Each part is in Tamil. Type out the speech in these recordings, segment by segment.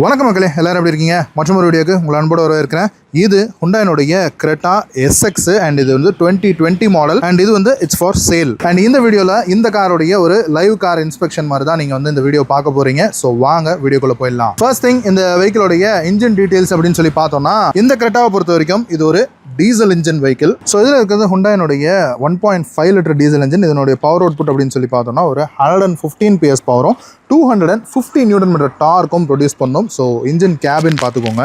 வணக்கம் மக்களே, எல்லாரும் எப்படி இருக்கீங்க? மற்றும் ஒரு வீடியோக்கு உங்களை அன்போடு வரவேற்கிறேன். இது ஹுண்டாயினுடைய கிரெட்டா SX அண்ட் இது வந்து 2020 மாடல் அண்ட் இது வந்து இட்ஸ் ஃபார் சேல். அண்ட் இந்த வீடியோவில் இந்த காரோடைய ஒரு லைவ் கார் இன்ஸ்பெக்ஷன் மாதிரி தான் நீங்கள் வந்து இந்த வீடியோ பார்க்க போறீங்க. ஸோ வாங்க வீடியோக்குள்ளே போயிடலாம். ஃபர்ஸ்ட் திங், இந்த வெஹிக்கிளோடைய இன்ஜின் டீடைல்ஸ் அப்படின்னு சொல்லி பார்த்தோம்னா, இந்த கிரெட்டாவை பொறுத்த வரைக்கும் இது ஒரு டீசல் இன்ஜின் வெஹிக்கிள். ஸோ இதில் இருக்கிறது ஹுண்டாயினுடைய 1.5 லிட்டர் டீசல் இன்ஜின். இதனுடைய பவர் அவுட்புட் அப்படின்னு சொல்லி பார்த்தோம்னா ஒரு 115 PS பவரும் 250 நியூட்டன் மீட்டர் டார்க்கும் ப்ரொடியூஸ் பண்ணும். ஸோ இன்ஜின் கேபின் பார்த்துக்கோங்க.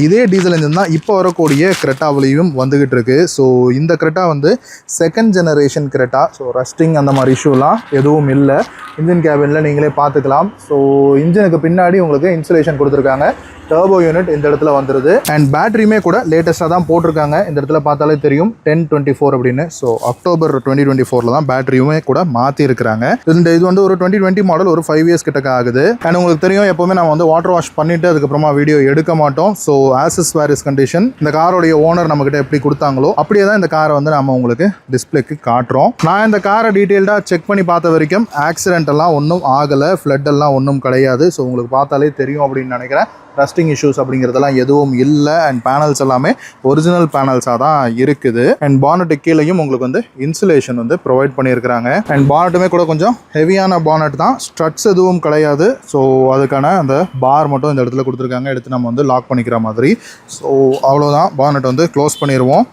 இதே டீசல் இன்ஜின் தான் இப்போ வரக்கூடிய கிரெட்டாவிலையும் வந்துகிட்டு இருக்கு. ஸோ இந்த கிரெட்டா வந்து second generation Creta. So rusting அந்த மாதிரி இஷ்யூலாம் எதுவும் இல்லை. இன்ஜின் கேபினில் நீங்களே பார்த்துக்கலாம். ஸோ இன்ஜினுக்கு பின்னாடி உங்களுக்கு இன்சுலேஷன் கொடுத்துருக்காங்க. டர்போ யூனிட் இந்த இடத்துல வந்துருது. அண்ட் பேட்டரியுமே கூட லேட்டஸ்ட்டாக தான் போட்டிருக்காங்க. இந்த இடத்துல பார்த்தாலே தெரியும் 1024 அப்படின்னு. ஸோ அக்டோபர் 2024 தான் பேட்டரியுமே கூட மாற்றி இருக்கிறாங்க. இது வந்து ஒரு 2020 மாடல், ஒரு 5 இயர்ஸ் கிட்டக்க ஆகுது. அண்ட் உங்களுக்கு தெரியும், எப்போவுமே நம்ம வந்து வாட்டர் வாஷ் பண்ணிட்டு அதுக்கப்புறமா வீடியோ எடுக்க மாட்டோம். So as is where is condition. இந்த காரோடைய ஓனர் நம்மகிட்ட எப்படி கொடுத்தாங்களோ அப்படியே தான் இந்த காரை வந்து நம்ம உங்களுக்கு டிஸ்பிளேக்கு காட்டுறோம். நான் இந்த காரை டீட்டெயில்டாக செக் பண்ணி பார்த்த வரைக்கும் ஆக்சிடென்ட் எல்லாம் ஒன்றும் ஆகலை, ஃப்ளட் எல்லாம் ஒன்றும் கிடையாது. ஸோ உங்களுக்கு பார்த்தாலே தெரியும் அப்படின்னு நினைக்கிறேன். ரஸ்டிங் இஷ்யூஸ் அப்படிங்கிறதெல்லாம் எதுவும் இல்லை. அண்ட் பேனல்ஸ் எல்லாமே ஒரிஜினல் பேனல்ஸாக தான் இருக்குது. அண்ட் பானட்டு கீழேயும் உங்களுக்கு வந்து இன்சுலேஷன் வந்து ப்ரொவைட் பண்ணியிருக்கிறாங்க. அண்ட் பானட்டுமே கூட கொஞ்சம் ஹெவியான பானட் தான், ஸ்ட்ரட்ஸ் எதுவும் கிடையாது. ஸோ அதுக்கான அந்த பார் மட்டும் இந்த இடத்துல கொடுத்துருக்காங்க, எடுத்து நம்ம வந்து லாக் பண்ணிக்கிற மாதிரி. ஸோ அவ்வளோதான், பானட் வந்து க்ளோஸ் பண்ணிடுவோம்.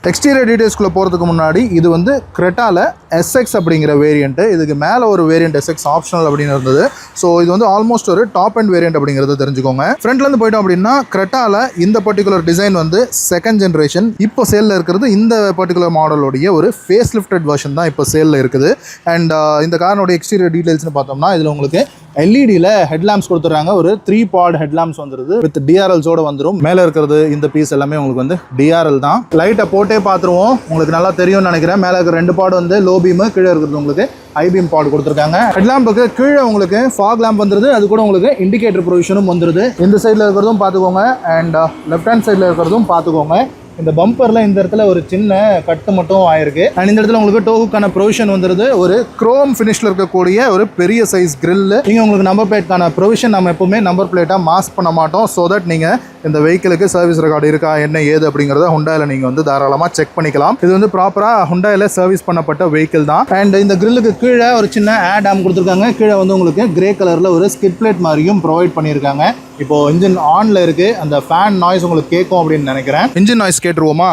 எக்ஸ்டீரியர் டீடைல்ஸ்குள்ளே போகிறதுக்கு முன்னாடி, இது வந்து கிரெட்டாவில் SX அப்படிங்கிற வேரியண்ட்டு. இதுக்கு மேலே ஒரு வேரியண்ட் SX ஆப்ஷனல் அப்படின்னு இருந்தது. ஸோ இது வந்து ஆல்மோஸ்ட் ஒரு டாப் அண்ட் வேரியண்ட் அப்படிங்கிறத தெரிஞ்சுக்கோங்க. ஃப்ரண்ட்லேருந்து போயிட்டோம் அப்படின்னா, கிரெட்டாவில் இந்த பர்டிகுலர் டிசைன் வந்து செகண்ட் ஜென்ரேஷன். இப்போ சேலில் இருக்கிறது இந்த பர்டிகுலர் மாடலோடைய ஒரு ஃபேஸ் லிஃப்டட் வெர்ஷன் தான் இப்போ சேலில் இருக்குது. அண்ட் இந்த காரோடைய எக்ஸ்டீரியர் டீடைல்ஸ்னு பார்த்தோம்னா, இதில் உங்களுக்கு எல்இடியில் ஹெட்லாம்ப்ஸ் கொடுத்துட்றாங்க. ஒரு 3 பாட் ஹெட்லாம்ப்ஸ் வந்துருது, வித் DRLஸோடு வந்துடும். மேலே இருக்கிறது இந்த பீஸ் எல்லாமே உங்களுக்கு வந்து DRL தான். லைட்டை போட்டே பார்த்துருவோம், உங்களுக்கு நல்லா தெரியும்னு நினைக்கிறேன். மேலே இருக்கிற 2 பாட் வந்து லோ பீமு, கீழே இருக்கிறது உங்களுக்கு ஹை பீம் பாட் கொடுத்துருக்காங்க. ஹெட்லாம்புக்கு கீழே உங்களுக்கு ஃபாக் லேம்ப் வந்துருது, அது கூட உங்களுக்கு இண்டிகேட்டர் ப்ரொவிஷனும் வந்துருது. இந்த சைடில் இருக்கிறதும் பார்த்துக்கோங்க, அண்ட் லெஃப்ட் ஹேண்ட் சைடில் இருக்கிறதும் பார்த்துக்கோங்க. இந்த பம்பரில் இந்த இடத்துல ஒரு சின்ன கட்டு மட்டும் ஆயிருக்கு. அண்ட் இந்த இடத்துல உங்களுக்கு டோவுக்கான ப்ரொவிஷன் வந்துருது. ஒரு குரோம் ஃபினிஷில் இருக்கக்கூடிய ஒரு பெரிய சைஸ் கிரில். இங்கே உங்களுக்கு நம்பர் பிளேட்கான ப்ரொவிஷன் நம்ம எப்பவுமே நம்பர் பிளேட்டாக மாஸ்க் பண்ண மாட்டோம். ஸோ தட் நீங்கள் இந்த வெஹிக்கிளுக்கு சர்வீஸ் ரெக்கார்டு இருக்கா என்ன ஏது அப்படிங்கிறத ஹுண்டாயில் நீங்கள் வந்து தாராளமாக செக் பண்ணிக்கலாம். இது வந்து ப்ராப்பராக ஹுண்டாயில் சர்வீஸ் பண்ணப்பட்ட வெஹிக்கிள் தான். அண்ட் இந்த கிரில்லுக்கு கீழே ஒரு சின்ன ஏர் டேம் கொடுத்துருக்காங்க. கீழே வந்து உங்களுக்கு கிரே கலரில் ஒரு ஸ்கிட் பிளேட் மாதிரியும் ப்ரொவைட் பண்ணியிருக்காங்க. இப்போ இன்ஜின் ஆன்ல இருக்கு. அந்த ஃபேன் நாய்ஸ் உங்களுக்கு கேட்கும் அப்படின்னு நினைக்கிறேன். Engine noise கேட்டுருவோமா?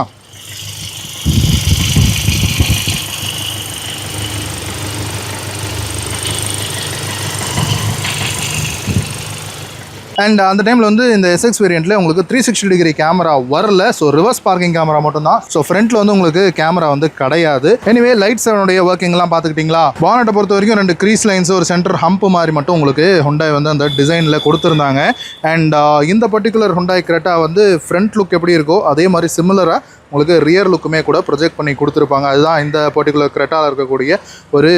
அண்ட் அந்த டைமில் வந்து இந்த SX வேரியண்ட்டில் உங்களுக்கு 360 டிகிரி கேமரா வரல. ஸோ ரிவர்ஸ் பார்க்கிங் கேமரா மட்டும் தான். ஸோ ஃப்ரண்ட்டில் வந்து உங்களுக்கு கேமரா வந்து கிடையாது. எனிவே லைட்ஸோடைய ஒர்க்கிங்லாம் பார்த்துக்கிட்டிங்களா? பானட்டை பொறுத்த வரைக்கும் 2 க்ரீஸ் லைன்ஸ், ஒரு சென்டர் ஹம்ப் மாதிரி மட்டும் உங்களுக்கு ஹுண்டாய் வந்து அந்த டிசைனில் கொடுத்துருந்தாங்க. அண்ட் இந்த பர்டிகுலர் ஹுண்டாய் கிரெட்டா வந்து ஃப்ரண்ட் லுக் எப்படி இருக்கோ அதே மாதிரி சிமிலராக உங்களுக்கு ரியர் லுக்குமே கூட ப்ரொஜெக்ட் பண்ணி கொடுத்துருப்பாங்க. அதுதான் இந்த பர்டிகுலர் கிரெட்டாவில் இருக்கக்கூடிய ஒரு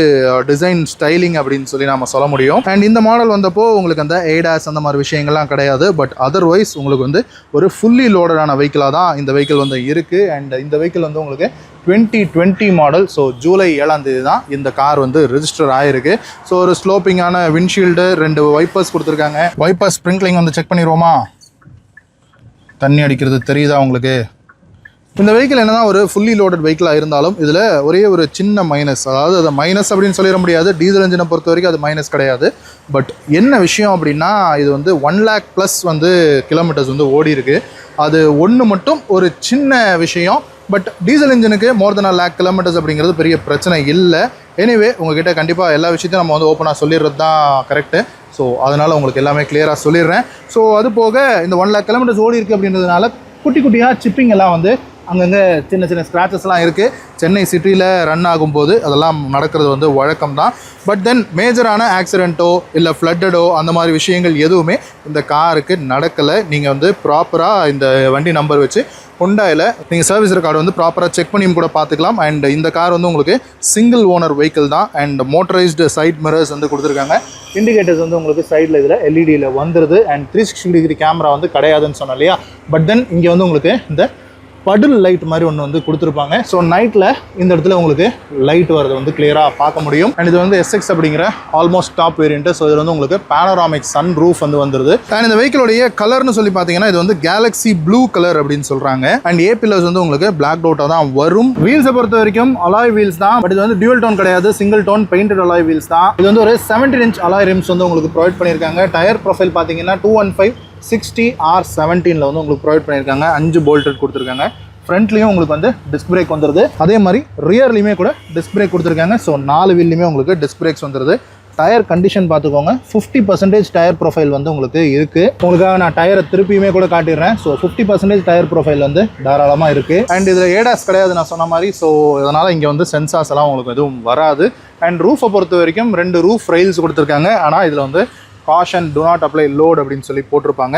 டிசைன் ஸ்டைலிங் அப்படின்னு சொல்லி நம்ம சொல்ல முடியும். அண்ட் இந்த மாடல் வந்தப்போ உங்களுக்கு அந்த ADAS அந்த மாதிரி விஷயங்கள்லாம் கிடையாது. பட் அதர்வைஸ் உங்களுக்கு வந்து ஒரு ஃபுல்லி லோடடான வெஹிக்கிளாக தான் இந்த வெஹிக்கிள் வந்து இருக்குது. அண்ட் இந்த வெஹிக்கிள் வந்து உங்களுக்கு 2020 மாடல். ஸோ ஜூலை 7ஆம் தேதி தான் இந்த கார் வந்து ரெஜிஸ்டர் ஆகிருக்கு. ஸோ ஒரு ஸ்லோப்பிங்கான விண்ட்ஷீல்டு, 2 வைப்பர்ஸ் கொடுத்துருக்காங்க. வைப்பர் ஸ்ப்ரிங்க்லிங் வந்து செக் பண்ணிடுவோமா? தண்ணி அடிக்கிறது தெரியுதா உங்களுக்கு? இந்த வெஹிக்கிள் என்னதான் ஒரு ஃபுல்லி லோடட் வெஹிக்கிளாக இருந்தாலும் இதில் ஒரே ஒரு சின்ன மைனஸ், அதாவது அதை மைனஸ் அப்படின்னு சொல்லிட முடியாது. டீசல் இன்ஜினை பொறுத்த வரைக்கும் அது மைனஸ் கிடையாது. பட் என்ன விஷயம் அப்படின்னா, இது வந்து 1 lakh ப்ளஸ் வந்து கிலோமீட்டர்ஸ் வந்து ஓடி இருக்கு. அது ஒன்று மட்டும் ஒரு சின்ன விஷயம். பட் டீசல் இன்ஜினுக்கு மோர் தென் 1 lakh கிலோமீட்டர்ஸ் அப்படிங்கிறது பெரிய பிரச்சனை இல்லை. எனிவே உங்ககிட்ட கண்டிப்பாக எல்லா விஷயத்தையும் நம்ம வந்து ஓப்பனாக சொல்லிடுறது தான் கரெக்டு. ஸோ அதனால் உங்களுக்கு எல்லாமே கிளியராக சொல்லிடுறேன். ஸோ அது போக இந்த 1 lakh கிலோமீட்டர்ஸ் ஓடி இருக்குது அப்படின்றதுனால குட்டி குட்டியாக சிப்பிங் எல்லாம் வந்து அங்கங்கே சின்ன சின்ன ஸ்க்ராச்சஸ்லாம் இருக்குது. சென்னை சிட்டியில் ரன் ஆகும்போது அதெல்லாம் நடக்கிறது வந்து வழக்கம் தான். பட் தென் மேஜரான ஆக்சிடென்ட்டோ இல்லை ஃப்ளட்டடோ அந்த மாதிரி விஷயங்கள் எதுவுமே இந்த காருக்கு நடக்கலை. நீங்கள் வந்து ப்ராப்பராக இந்த வண்டி நம்பர் வச்சு ஹுண்டாயில் நீங்கள் சர்வீஸ் ரெக்கார்டு வந்து ப்ராப்பராக செக் பண்ணியும் கூட பார்த்துக்கலாம். அண்ட் இந்த கார் வந்து உங்களுக்கு சிங்கிள் ஓனர் வெஹிக்கிள் தான். அண்ட் மோட்டரைஸ்டு சைட் மிரர்ஸ் வந்து கொடுத்துருக்காங்க. இண்டிகேட்டர்ஸ் வந்து உங்களுக்கு சைடில் இதில் எல்இடியில் வந்துடுது. அண்ட் 360 டிகிரி கேமரா வந்து கிடையாதுன்னு சொன்னோம் இல்லையா? பட் தென் இங்கே வந்து உங்களுக்கு இந்த படுல் லைட் மாதிரி ஒன்று வந்து கொடுத்துருப்பாங்க. ஸோ நைட்டில் இந்த இடத்துல உங்களுக்கு லைட் வரது வந்து கிளியராக பார்க்க முடியும். அண்ட் இது வந்து SX அப்படிங்கிற ஆல்மோஸ்ட் டாப் வேரியன்ட். ஸோ இதில் வந்து உங்களுக்கு பேனராமிக் சன் ரூஃப் வந்து வந்துருது. அண்ட் இந்த வெஹிக்கிளோடைய கலர்னு சொல்லி பார்த்தீங்கன்னா இது வந்து கேலக்ஸி ப்ளூ கலர் அப்படின்னு சொல்கிறாங்க. அண்ட் ஏ பில்லர்ஸ் வந்து உங்களுக்கு பிளாக் டவுட்டாக தான் வரும். வீல்ஸை பொறுத்த வரைக்கும் அலாய் வீல்ஸ் தான், பட் இது வந்து டியூவல் டோன் கிடையாது, single tone painted alloy wheels தான். இது வந்து ஒரு 17 inch அலாய் ரிம்ஸ் வந்து உங்களுக்கு ப்ரொவைட் பண்ணியிருக்காங்க. டயர் ப்ரொஃபைல் பார்த்தீங்கன்னா 215/60R17 வந்து உங்களுக்கு ப்ரொவைட் பண்ணியிருக்காங்க. 5 போல்டட் கொடுத்துருக்காங்க. ஃப்ரண்ட்லேயும் உங்களுக்கு வந்து டிஸ்க் பிரேக் வந்துடுது. அதே மாதிரி ரியர்லையுமே கூட டிஸ்க் பிரேக் கொடுத்துருக்காங்க. ஸோ 4 வீல்லையுமே உங்களுக்கு டிஸ்க் பிரேக்ஸ் வந்துடுது. டயர் கண்டிஷன் பார்த்துக்கோங்க, 50% டயர் ப்ரொஃபைல் வந்து உங்களுக்கு இருக்குது. உங்களுக்காக நான் டயரை திருப்பியுமே கூட காட்டிடுறேன். ஸோ 50% டயர் ப்ரொஃபைல் வந்து தாராளமாக இருக்குது. அண்ட் இதில் ஏடாஸ் கிடையாது நான் சொன்ன மாதிரி. ஸோ இதனால் இங்கே வந்து சென்சார்ஸ் எல்லாம் உங்களுக்கு எதுவும் வராது. அண்ட் ரூஃபை பொறுத்த வரைக்கும் 2 ரூஃப் ரெயில்ஸ் கொடுத்துருக்காங்க. ஆனால் இதில் வந்து caution to not apply load அப்படின்னு சொல்லி போட்டிருப்பாங்க.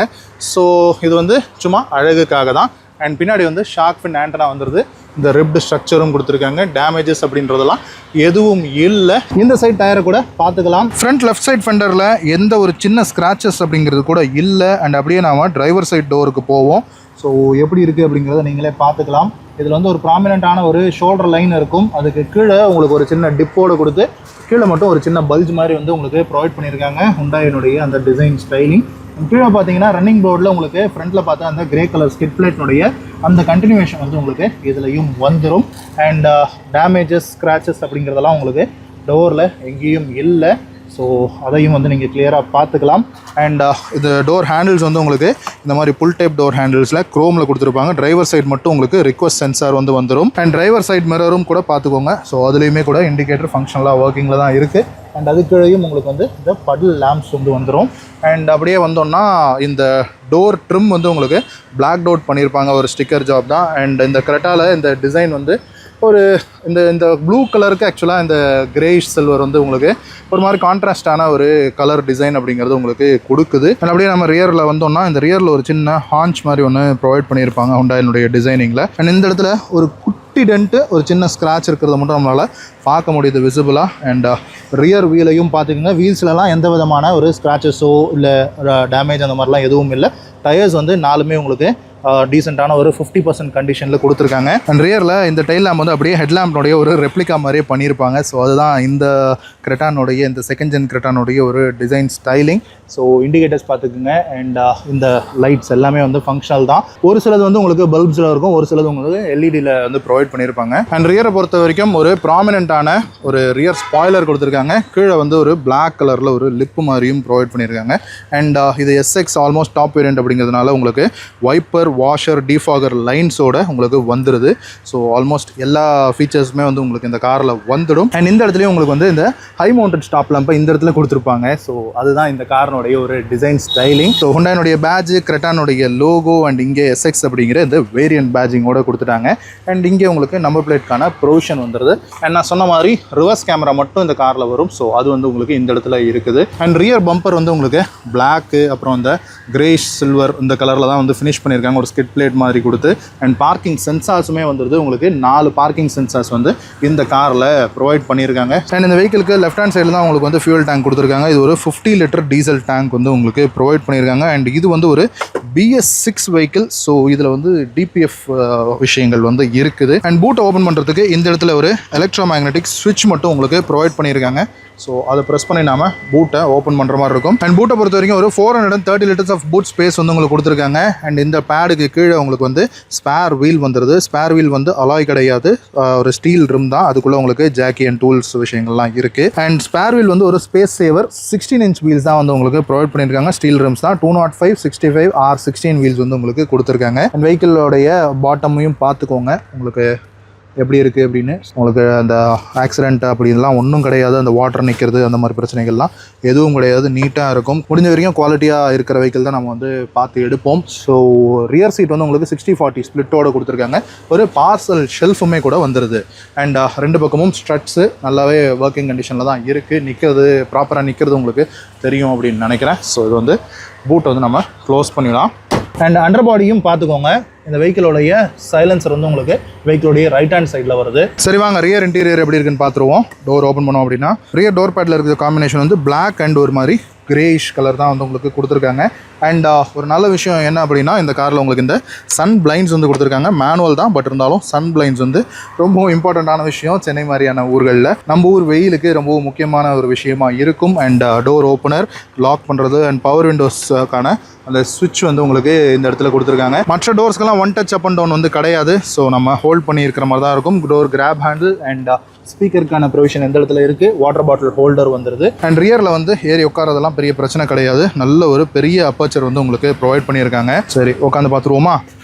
ஸோ இது வந்து சும்மா அழகுக்காக தான். அண்ட் பின்னாடி வந்து ஷார்க் ஃபின் ஆண்டனா வந்துடுது. இந்த ரிப்டு ஸ்ட்ரக்சரும் கொடுத்துருக்காங்க. டேமேஜஸ் அப்படின்றதெல்லாம் எதுவும் இல்லை. இந்த சைட் டயரை கூட பார்த்துக்கலாம். ஃப்ரண்ட் லெஃப்ட் சைட் ஃபெண்டரில் எந்த ஒரு சின்ன ஸ்க்ராச்சஸ் அப்படிங்கிறது கூட இல்லை. அண்ட் அப்படியே நாம் டிரைவர் சைட் டோருக்கு போவோம். ஸோ எப்படி இருக்குது அப்படிங்கிறத நீங்களே பார்த்துக்கலாம். இதில் வந்து ஒரு ப்ராமினெண்ட்டான ஒரு ஷோல்டர் லைன் இருக்கும். அதுக்கு கீழே உங்களுக்கு ஒரு சின்ன டிப்போடு கொடுத்து கீழே மட்டும் ஒரு சின்ன பல்ஜ் மாதிரி வந்து உங்களுக்கு ப்ரொவைட் பண்ணியிருக்காங்க. ஹுண்டாயினுடைய அந்த டிசைன் ஸ்டைலிங். கீழே பார்த்தீங்கன்னா ரன்னிங் போர்டில் உங்களுக்கு ஃப்ரண்ட்டில் பார்த்தா அந்த கிரே கலர் ஸ்கிட் பிளேட்னுடைய அந்த கண்டினியூவேஷன் வந்து உங்களுக்கு இதுலையும் வந்துடும். அண்ட் டேமேஜஸ் ஸ்க்ராச்சஸ் அப்படிங்கிறதெல்லாம் உங்களுக்கு டோரில் எங்கேயும் இல்லை. ஸோ அதையும் வந்து நீங்கள் கிளியராக பார்த்துக்கலாம். அண்ட் இது டோர் ஹேண்டில்ஸ் வந்து உங்களுக்கு இந்த மாதிரி புல் டைப் டோர் ஹேண்டில்ஸில் க்ரோமில் கொடுத்துருப்பாங்க. டிரைவர் சைடு மட்டும் உங்களுக்கு ரிக்வஸ்ட் சென்சார் வந்து வந்துடும். அண்ட் டிரைவர் சைட் மிரரும் கூட பார்த்துக்கோங்க. ஸோ அதுலேயுமே கூட இண்டிகேட்டர் ஃபங்க்ஷனலாக ஒர்க்கிங்கில் தான் இருக்குது. அண்ட் அதுக்குள்ளேயும் உங்களுக்கு வந்து இந்த படல் லேம்ப்ஸ் வந்து வந்துடும். அண்ட் அப்படியே வந்தோம்னா இந்த டோர் ட்ரிம் வந்து உங்களுக்கு பிளாக் டவுட் பண்ணியிருப்பாங்க. ஒரு ஸ்டிக்கர் ஜாப் தான். அண்ட் இந்த கிரெட்டாவில் இந்த டிசைன் வந்து ஒரு இந்த ப்ளூ கலருக்கு ஆக்சுவலாக இந்த கிரேஷ் சில்வர் வந்து உங்களுக்கு ஒரு மாதிரி கான்ட்ராஸ்டான ஒரு கலர் டிசைன் அப்படிங்கிறது உங்களுக்கு கொடுக்குது. அண்ட் அப்படியே நம்ம ரியரில் வந்தோம்னா இந்த ரியரில் ஒரு சின்ன ஹான்ச் மாதிரி ஒன்று ப்ரொவைட் பண்ணியிருப்பாங்க ஹுண்டாயினுடைய டிசைனிங்கில். அண்ட் இந்த இடத்துல ஒரு குட்டி டென்ட்டு ஒரு சின்ன ஸ்க்ராட்ச் இருக்கிறத மட்டும் நம்மளால் பார்க்க முடியுது விசிபிளாக. அண்ட் ரியர் வீலையும் பார்த்துக்கோங்க. வீல்ஸ்லலாம் எந்த விதமான ஒரு ஸ்க்ராச்சஸோ இல்லை டேமேஜ் அந்த மாதிரிலாம் எதுவும் இல்லை. டயர்ஸ் வந்து 4மே உங்களுக்கு டீசெண்டான ஒரு 50% கண்டிஷனில் கொடுத்துருக்காங்க. அண்ட் ரியரில் இந்த டைல் லேம்ப் வந்து அப்படியே ஹெட்லாம்ப்னுடைய ஒரு ரெப்ளிகா மாதிரியே பண்ணியிருப்பாங்க. ஸோ அதுதான் இந்த கிரெட்டானுடைய இந்த செகண்ட் ஜென் கிரெட்டானுடைய ஒரு டிசைன் ஸ்டைலிங். ஸோ இண்டிகேட்டர்ஸ் பார்த்துக்குங்க. அண்ட் இந்த லைட்ஸ் எல்லாமே வந்து ஃபங்க்ஷனல் தான். ஒரு சிலது வந்து உங்களுக்கு பல்ப்ஸில் இருக்கும், ஒரு சிலது உங்களுக்கு எல்இடியில் வந்து ப்ரொவைட் பண்ணியிருப்பாங்க. அண்ட் ரியரை பொறுத்த வரைக்கும் ஒரு ப்ராமினெண்ட்டான ஒரு ரியர் ஸ்பாய்லர் கொடுத்துருக்காங்க. கீழே வந்து ஒரு பிளாக் கலரில் ஒரு லிப்பு மாதிரியும் ப்ரொவைட் பண்ணியிருக்காங்க. அண்ட் இது SX ஆல்மோஸ்ட் டாப் வேரியன்ட் அப்படிங்கிறதுனால உங்களுக்கு வைப்பர் வாஷர் டிஃபாகர் லைன்ஸோட உங்களுக்கு வந்துடுது. ஸோ ஆல்மோஸ்ட் எல்லா ஃபீச்சர்ஸுமே வந்து உங்களுக்கு இந்த காரில் வந்துடும். அண்ட் இந்த இடத்துலையும் உங்களுக்கு வந்து இந்த ஹை மவுண்டட் ஸ்டாப் லேம்பை இந்த இடத்துல கொடுத்துருப்பாங்க. ஸோ அதுதான் இந்த காரினுடைய ஒரு டிசைன் ஸ்டைலிங். ஸோ ஹுண்டாயினுடைய பேட்ஜ், கிரெட்டானுடைய லோகோ அண்ட் இங்கே SX அப்படிங்கிற இந்த வேரியன்ட் பேட்ஜிங்கோட கொடுத்துட்டாங்க. அண்ட் இங்கே உங்களுக்கு நம்பர் பிளேட்கான ப்ரொவிஷன் வந்துடுது. அண்ட் நான் சொன்ன மாதிரி ரிவர்ஸ் கேமரா மட்டும் இந்த காரில் வரும். ஸோ அது வந்து உங்களுக்கு இந்த இடத்துல இருக்குது. அண்ட் ரியர் பம்பர் வந்து உங்களுக்கு பிளாக்கு அப்புறம் இந்த கிரேஷ் சில்வர் இந்த கலரில் தான் வந்து ஃபினிஷ் பண்ணியிருக்காங்க. ஒரு ஸ்கிட் பிளேட் மாதிரி கொடுத்து. அண்ட் பார்க்கிங் சென்சார்ஸுமே வந்துடுது. உங்களுக்கு 4 பார்க்கிங் சென்சார்ஸ் வந்து இந்த காரில் ப்ரொவைட் பண்ணியிருக்காங்க. அண்ட் இந்த வெஹிக்கிளுக்கு லெஃப்ட் ஹேண்ட் சைடில் தான் உங்களுக்கு வந்து ஃபியூல் டேங்க் கொடுத்துருக்காங்க. இது ஒரு 50 லிட்டர் டீசல் டேங்க் வந்து உங்களுக்கு ப்ரொவைட் பண்ணியிருக்காங்க. அண்ட் இது வந்து ஒரு BS6 வெஹிக்கிள். ஸோ இதில் வந்து DPF விஷயங்கள் வந்து இருக்குது. அண்ட் பூட்டை ஓப்பன் பண்ணுறதுக்கு இந்த இடத்துல ஒரு எலக்ட்ரோ மேக்னெட்டிக் ஸ்விட்ச் மட்டும் உங்களுக்கு ப்ரொவைட் பண்ணியிருக்காங்க. ஸோ அதை ப்ரெஸ் பண்ணி நாம பூட்டை ஓப்பன் பண்ணுற மாதிரி இருக்கும். அண்ட் பூட்டை பொறுத்த வரைக்கும் ஒரு 430 லிட்டர்ஸ் ஆஃப் பூட் ஸ்பேஸ் வந்து உங்களுக்கு கொடுத்துருக்காங்க. அண்ட் இந்த பேடுக்கு கீழே உங்களுக்கு வந்து ஸ்பேர் வீல் வந்துடுது. ஸ்பேர் வீல் வந்து அலாய் கிடையாது, ஒரு ஸ்டீல் ரிம் தான். அதுக்குள்ளே உங்களுக்கு ஜாக்கி அண்ட் டூல்ஸ் விஷயங்கள்லாம் இருக்குது. அண்ட் ஸ்பேர் வீல் வந்து ஒரு ஸ்பேஸ் சேவர் 16 inch வீல்ஸ் தான் வந்து உங்களுக்கு ப்ரொவைட் பண்ணியிருக்காங்க. ஸ்டீல் ரிம்ஸ் தான். 205, 65, R16 வீல்ஸ் வந்து உங்களுக்கு கொடுத்துருக்காங்க. அண்ட் வெஹிக்கிளோடைய பாட்டமையும் பார்த்துக்கோங்க உங்களுக்கு எப்படி இருக்குது அப்படின்னு. உங்களுக்கு அந்த ஆக்சிடென்ட் அப்படின்லாம் ஒன்றும் கிடையாது. அந்த வாட்டர் நிற்கிறது அந்த மாதிரி பிரச்சனைகள்லாம் எதுவும் கிடையாது. நீட்டாக இருக்கும். முடிஞ்ச வரைக்கும் குவாலிட்டியாக இருக்கிற வெஹிக்கிள் தான் நம்ம வந்து பார்த்து எடுப்போம். ஸோ ரியர் சீட் வந்து உங்களுக்கு 60-40 ஸ்ப்ளிட்டோட கொடுத்துருக்காங்க. ஒரு பார்சல் ஷெல்ஃபுமே கூட வந்துடுது. அண்ட் 2 பக்கமும் ஸ்ட்ரட்ஸு நல்லாவே ஒர்க்கிங் கண்டிஷனில் தான் இருக்குது. நிற்கிறது ப்ராப்பராக நிற்கிறது உங்களுக்கு தெரியும் அப்படின்னு நினைக்கிறேன். ஸோ இது வந்து பூட்டை வந்து நம்ம க்ளோஸ் பண்ணிடலாம். அண்ட் அண்டர் பாடியும் பார்த்துக்கோங்க. இந்த வெஹிக்கிளோடைய சைலன்சர் வந்து உங்களுக்கு வெஹிக்கிளோடைய ரைட் ஹேண்ட் சைடில் வருது. சரி வாங்க ரியர் இன்டீரியர் எப்படி இருக்குன்னு பார்த்துருவோம். டோர் ஓப்பன் பண்ணோம் அப்படின்னா ரியர் டோர் பேடில் இருக்கிற காம்பினேஷன் வந்து பிளாக் அண்ட் ஒரு மாதிரி கிரேயிஷ் கலர் தான் வந்து உங்களுக்கு கொடுத்துருக்காங்க. அண்ட் ஒரு நல்ல விஷயம் என்ன அப்படின்னா இந்த காரில் உங்களுக்கு இந்த சன் பிளைண்ட்ஸ் வந்து கொடுத்துருக்காங்க. மேனுவல் தான், பட் இருந்தாலும் சன் பிளைண்ட்ஸ் வந்து ரொம்பவும் இம்பார்ட்டண்ட்டான விஷயம். சென்னை மாதிரியான ஊர்களில் நம்ம ஊர் வெயிலுக்கு ரொம்பவும் முக்கியமான ஒரு விஷயமா இருக்கும். அண்ட் டோர் ஓப்பனர், லாக் பண்ணுறது அண்ட் பவர் விண்டோஸ்க்கான அந்த ஸ்விட்ச் வந்து உங்களுக்கு இந்த இடத்துல கொடுத்துருக்காங்க. மற்ற டோர்ஸ்க்கெல்லாம் one touch up and down வந்து கிடையாது. ஸோ நம்ம ஹோல்ட் பண்ணி இருக்கிற மாதிரி தான் இருக்கும். டோர் கிராப் ஹேண்டில் அண்ட் ஸ்பீக்கருக்கான ப்ரொவிஷன் எந்த இடத்துல இருக்குது. வாட்டர் பாட்டில் ஹோல்டர் வந்துடுது. அண்ட் ரியரில் வந்து ஏறி உட்காரதெல்லாம் பெரிய பிரச்சனை கிடையாது. நல்ல ஒரு பெரிய அப்பர்ச்சர் வந்து உங்களுக்கு ப்ரொவைட் பண்ணியிருக்காங்க. சரி, உட்காந்து பார்த்துருவோமா?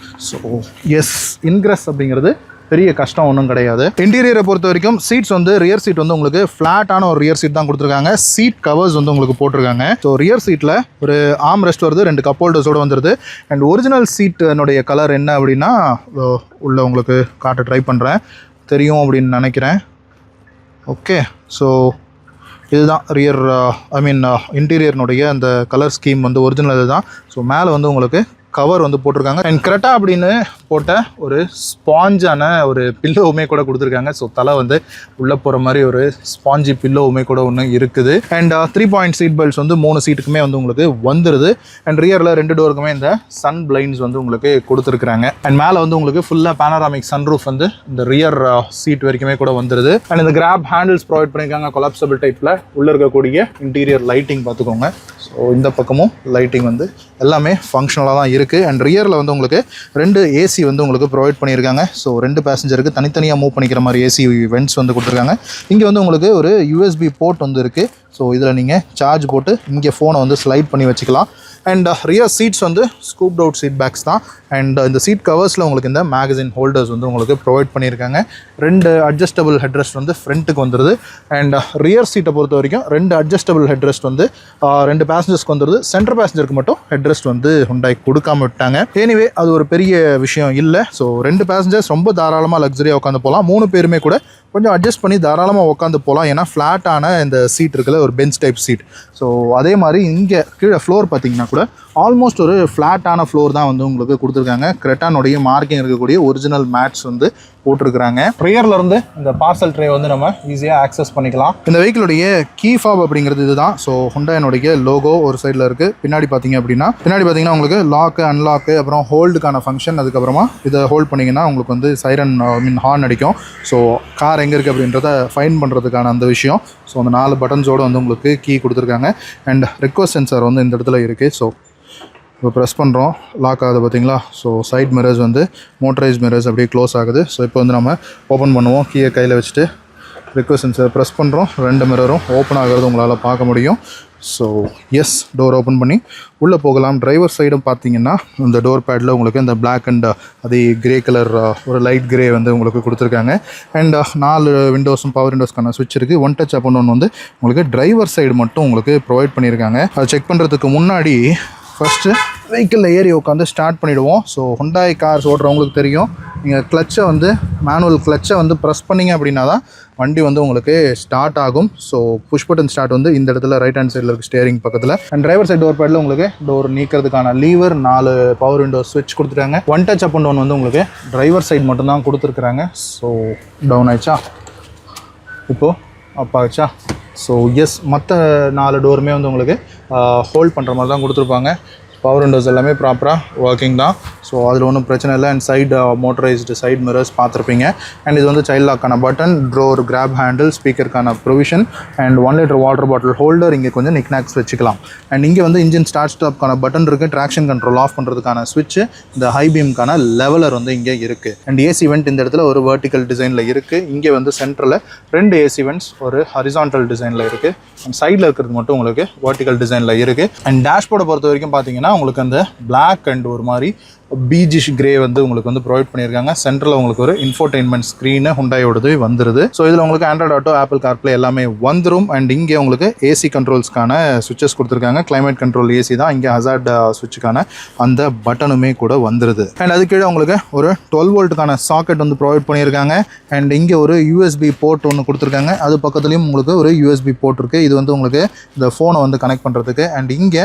ஸோ எஸ், இன்க்ரெஸ் அப்படிங்கிறது பெரிய கஷ்டம் ஒன்றும் கிடையாது. இன்டீரியரை பொறுத்த வரைக்கும் சீட்ஸ் வந்து ரியர் சீட் வந்து உங்களுக்கு ஃப்ளாட்டான ஒரு ரியர் சீட் தான் கொடுத்துருக்காங்க. சீட் கவர்ஸ் வந்து உங்களுக்கு போட்டிருக்காங்க. ஸோ ரியர் சீட்டில் ஒரு ஆர்ம் ரெஸ்ட் வருது, 2 கப் ஹோல்டர்ஸோடு வந்துடுது. அண்ட் ஒரிஜினல் சீட்டினுடைய கலர் என்ன அப்படின்னா உள்ள உங்களுக்கு காட்ட ட்ரை பண்ணுறேன், தெரியும் அப்படின்னு நினைக்கிறேன். ஓகே, ஸோ இதுதான் ரியர் இன்டீரியர்னுடைய அந்த கலர் ஸ்கீம் வந்து ஒரிஜினல் இதுதான். ஸோ மேலே வந்து உங்களுக்கு கவர் வந்து போட்டிருக்காங்க. அண்ட் கிரெட்டா அப்படின்னு போட்ட ஒரு ஸ்பாஞ்சான ஒரு பில்லோவுமே கூட கொடுத்துருக்காங்க. ஸோ தலை வந்து உள்ளே போகிற மாதிரி ஒரு ஸ்பாஞ்சி பில்லோவுமே கூட ஒன்று இருக்குது. அண்ட் 3 பாயிண்ட் சீட் பெல்ட்ஸ் வந்து 3 சீட்டுக்குமே வந்து உங்களுக்கு வந்துடுது. அண்ட் ரியரில் 2 டோருக்குமே இந்த சன் பிளைண்ட்ஸ் வந்து உங்களுக்கு கொடுத்துருக்குறாங்க. அண்ட் மேலே வந்து உங்களுக்கு ஃபுல்லாக பேனராமிக் சன்ரூஃப் வந்து இந்த ரியர் சீட் வரைக்குமே கூட வந்துடுது. அண்ட் இந்த கிராப் ஹேண்டில்ஸ் ப்ரொவைட் பண்ணியிருக்காங்க கொலாப்சபிள் டைப்பில். உள்ளே இருக்கக்கூடிய இன்டீரியர் லைட்டிங் பார்த்துக்கோங்க. ஸோ இந்த பக்கமும் லைட்டிங் வந்து எல்லாமே ஃபங்க்ஷனலாக தான் இருக்குது. அண்ட் ரியரில் வந்து உங்களுக்கு 2 ஏசி வந்து உங்களுக்கு ப்ரொவைட் பண்ணியிருக்காங்க. ஸோ 2 பேசஞ்சருக்கு தனித்தனியாக மூவ் பண்ணிக்கிற மாதிரி ஏசி வென்ட்ஸ் வந்து கொடுத்துருக்காங்க. இங்கே வந்து உங்களுக்கு ஒரு யூஎஸ்பி போர்ட் வந்து இருக்குது. ஸோ இதில் நீங்கள் சார்ஜ் போட்டு இங்கே ஃபோனை வந்து ஸ்லைட் பண்ணி வச்சுக்கலாம். அண்ட் ரியர் சீட்ஸ் வந்து ஸ்கூப்ட் அவுட் சீட் பேக்ஸ் தான். அண்ட் இந்த சீட் கவர்ஸில் உங்களுக்கு இந்த மேகசின் ஹோல்டர்ஸ் வந்து உங்களுக்கு ப்ரொவைட் பண்ணியிருக்காங்க. 2 அட்ஜஸ்டபிள் ஹெட்ரெஸ்ட் வந்து ஃப்ரண்ட்டுக்கு வந்துடுது. அண்ட் ரியர் சீட்டை பொறுத்த வரைக்கும் 2 அட்ஜஸ்டபிள் ஹெட்ரெஸ்ட் வந்து 2 பேசஞ்சர்ஸ்க்கு வந்துடுது. சென்டர் பேசஞ்சருக்கு மட்டும் ஹெட்ரெஸ்ட் வந்து ஹுண்டாய் கொடுக்காம விட்டாங்க. எனிவே அது ஒரு பெரிய விஷயம் இல்லை. ஸோ 2 பேசஞ்சர்ஸ் ரொம்ப தாராளமாக லக்ஸரியாக உட்காந்து போகலாம். 3 பேருமே கூட கொஞ்சம் அட்ஜஸ்ட் பண்ணி தாராளமாக உட்காந்து போகலாம். ஏன்னா ஃப்ளாட்டான இந்த சீட் இருக்குல்ல, ஒரு பெஞ்ச் டைப் சீட். ஸோ அதே மாதிரி இங்கே கீழே ஃப்ளோர் பார்த்தீங்கன்னா கூட ஆல்மோஸ்ட் ஒரு ஃப்ளாட்டான ஃப்ளோர் தான் வந்து உங்களுக்கு கொடுத்துருக்காங்க. கிரெட்டானுடைய மார்க்கிங் இருக்கக்கூடிய ஒரிஜினல் மேட்ஸ் வந்து போட்டிருக்கிறாங்க. ரியர்ல இருந்து இந்த பார்சல் ட்ரே வந்து நம்ம ஈஸியாக ஆக்சஸ் பண்ணிக்கலாம். இந்த வெஹிக்கிளுடைய கீ ஃபாப் அப்படிங்கிறது இதுதான். ஸோ ஹுண்டாயினுடைய லோகோ ஒரு சைடில் இருக்குது. பின்னாடி பார்த்தீங்கன்னா உங்களுக்கு லாக்கு, அன்லாக்கு, அப்புறம் ஹோல்டுக்கான ஃபங்க்ஷன். அதுக்கப்புறமா இதை ஹோல்ட் பண்ணிங்கன்னா உங்களுக்கு வந்து சைரன் ஹார்ன் அடிக்கும். ஸோ கார் எங்கே இருக்குது அப்படின்றத ஃபைன் பண்ணுறதுக்கான அந்த விஷயம். ஸோ அந்த 4 பட்டன்ஸோடு வந்து உங்களுக்கு கீ கொடுத்துருக்காங்க. அண்ட் ரெக்வஸ்ட் சென்சார் வந்து இந்த இடத்துல இருக்குது. ஸோ இப்போ ப்ரெஸ் பண்ணுறோம், லாக் ஆகுது பார்த்தீங்களா. ஸோ சைட் மிரர்ஸ் வந்து மோட்டரைஸ் மிரர்ஸ் அப்படியே க்ளோஸ் ஆகுது. ஸோ இப்போ வந்து நம்ம ஓப்பன் பண்ணுவோம். கீயை கையில் வச்சுட்டு ரெக்வஸ்ட் சென்சார் ப்ரெஸ் பண்ணுறோம். 2 மிரரும் ஓப்பன் ஆகிறது உங்களால் பார்க்க முடியும். ஸோ எஸ், டோர் ஓப்பன் பண்ணி உள்ளே போகலாம். டிரைவர் சைடும் பார்த்தீங்கன்னா இந்த டோர் பேடில் உங்களுக்கு இந்த பிளாக் அண்ட் அதே கிரே கலர் ஒரு லைட் கிரே வந்து உங்களுக்கு கொடுத்துருக்காங்க. அண்ட் 4 விண்டோஸும் பவர் விண்டோஸ்க்கான ஸ்விட்ச் இருக்குது. ஒன் டச் அப் ஒன்று வந்து உங்களுக்கு டிரைவர் சைடு மட்டும் உங்களுக்கு ப்ரொவைட் பண்ணியிருக்காங்க. அதை செக் பண்ணுறதுக்கு முன்னாடி ஃபஸ்ட்டு வெஹிக்கிளில் ஏறி உட்காந்து ஸ்டார்ட் பண்ணிவிடுவோம். ஸோ ஹுண்டாய் கார்ஸ் ஓட்டுறவங்களுக்கு தெரியும், நீங்கள் கிளச்சை வந்து மேனுவல் கிளச்சை வந்து ப்ரெஸ் பண்ணிங்க அப்படின்னா தான் வண்டி வந்து உங்களுக்கு ஸ்டார்ட் ஆகும். ஸோ புஷ் பட்டன் ஸ்டார்ட் வந்து இந்த இடத்துல ரைட் ஹேண்ட் சைடில் இருக்குது, ஸ்டேரிங் பக்கத்தில். அண்ட் டிரைவர் சைட் டோர் பேடில் உங்களுக்கு டோர் நீக்கிறதுக்கான லீவர், 4 பவர் விண்டோ ஸ்விட்ச் கொடுத்துருக்காங்க. One touch up and down வந்து உங்களுக்கு டிரைவர் சைட் மட்டும்தான் கொடுத்துருக்குறாங்க. ஸோ டவுன் ஆயிடுச்சா, இப்போது அப் ஆகிடுச்சா. ஸோ எஸ், மற்ற 4 டோருமே வந்து உங்களுக்கு ஹோல்ட் பண்ணுற மாதிரி தான் கொடுத்துருப்பாங்க. பவர் விண்டோஸ் எல்லாமே ப்ராப்பராக ஒர்க்கிங் தான். ஸோ அதில் ஒன்றும் பிரச்சனை இல்லை. And side motorised side mirrors பார்த்துருப்பீங்க. அண்ட் இது வந்து சைல்ட் லாக்கான பட்டன், ட்ரோர் கிராப் ஹேண்டில், ஸ்பீக்கருக்கான provision and 1 litre water bottle holder. இங்கே கொஞ்சம் நிக்நாக்ஸ் வச்சுக்கலாம். அண்ட் இங்கே வந்து இன்ஜின் ஸ்டார்ட் ஸ்டாப்க்கான பட்டன் இருக்குது. ட்ராக்ஷன் கண்ட்ரோல் ஆஃப் பண்ணுறதுக்கான ஸ்விட்ச், இந்த ஹை பீம்க்கான லெவலர் வந்து இங்கே இருக்குது. அண்ட் ஏசி வெண்ட் இந்த இடத்துல ஒரு வெர்டிக்கல் டிசைனில் இருக்குது. இங்கே வந்து சென்டரில் 2 ஏசி வெண்ட்ஸ் ஒரு ஹரிசான்டல் டிசைனில் இருக்குது. அண்ட் சைடில் இருக்கிறது மட்டும் உங்களுக்கு வெர்டிக்கல் டிசைனில் இருக்குது. அண்ட் டேஷ்போர்டை பொறுத்த வரைக்கும் பார்த்தீங்கன்னா உங்களுக்கு அந்த பிளாக் அண்ட் ஒரு மாதிரி பீஜிஷ் கிரே வந்து உங்களுக்கு வந்து ப்ரொவைட் பண்ணியிருக்காங்க. சென்டரில் உங்களுக்கு ஒரு இன்ஃபோடெயின்மெண்ட் ஸ்க்ரீனு ஹுண்டாயோடது வந்துருது. ஸோ இதில் உங்களுக்கு ஆண்ட்ராய்டு ஆட்டோ, ஆப்பிள் கார்ப்ளே எல்லாமே வந்துடும். அண்ட் இங்கே உங்களுக்கு ஏசி கண்ட்ரோல்ஸ்க்கான சுவிச்சஸ் கொடுத்துருக்காங்க. கிளைமேட் கண்ட்ரோல் ஏசி தான். இங்கே ஹசார்ட் சுவிட்சுக்கான அந்த பட்டனுமே கூட வந்துருது. அண்ட் அது கீழே உங்களுக்கு ஒரு 12 வோல்ட்டுக்கான சாக்கெட் வந்து ப்ரொவைட் பண்ணியிருக்காங்க. அண்ட் இங்கே ஒரு யூஎஸ்பி போர்ட் ஒன்று கொடுத்துருக்காங்க. அது பக்கத்துலேயும் உங்களுக்கு ஒரு யூஎஸ்பி போர்ட் இருக்குது. இது வந்து உங்களுக்கு இந்த ஃபோனை வந்து கனெக்ட் பண்ணுறதுக்கு. அண்ட் இங்கே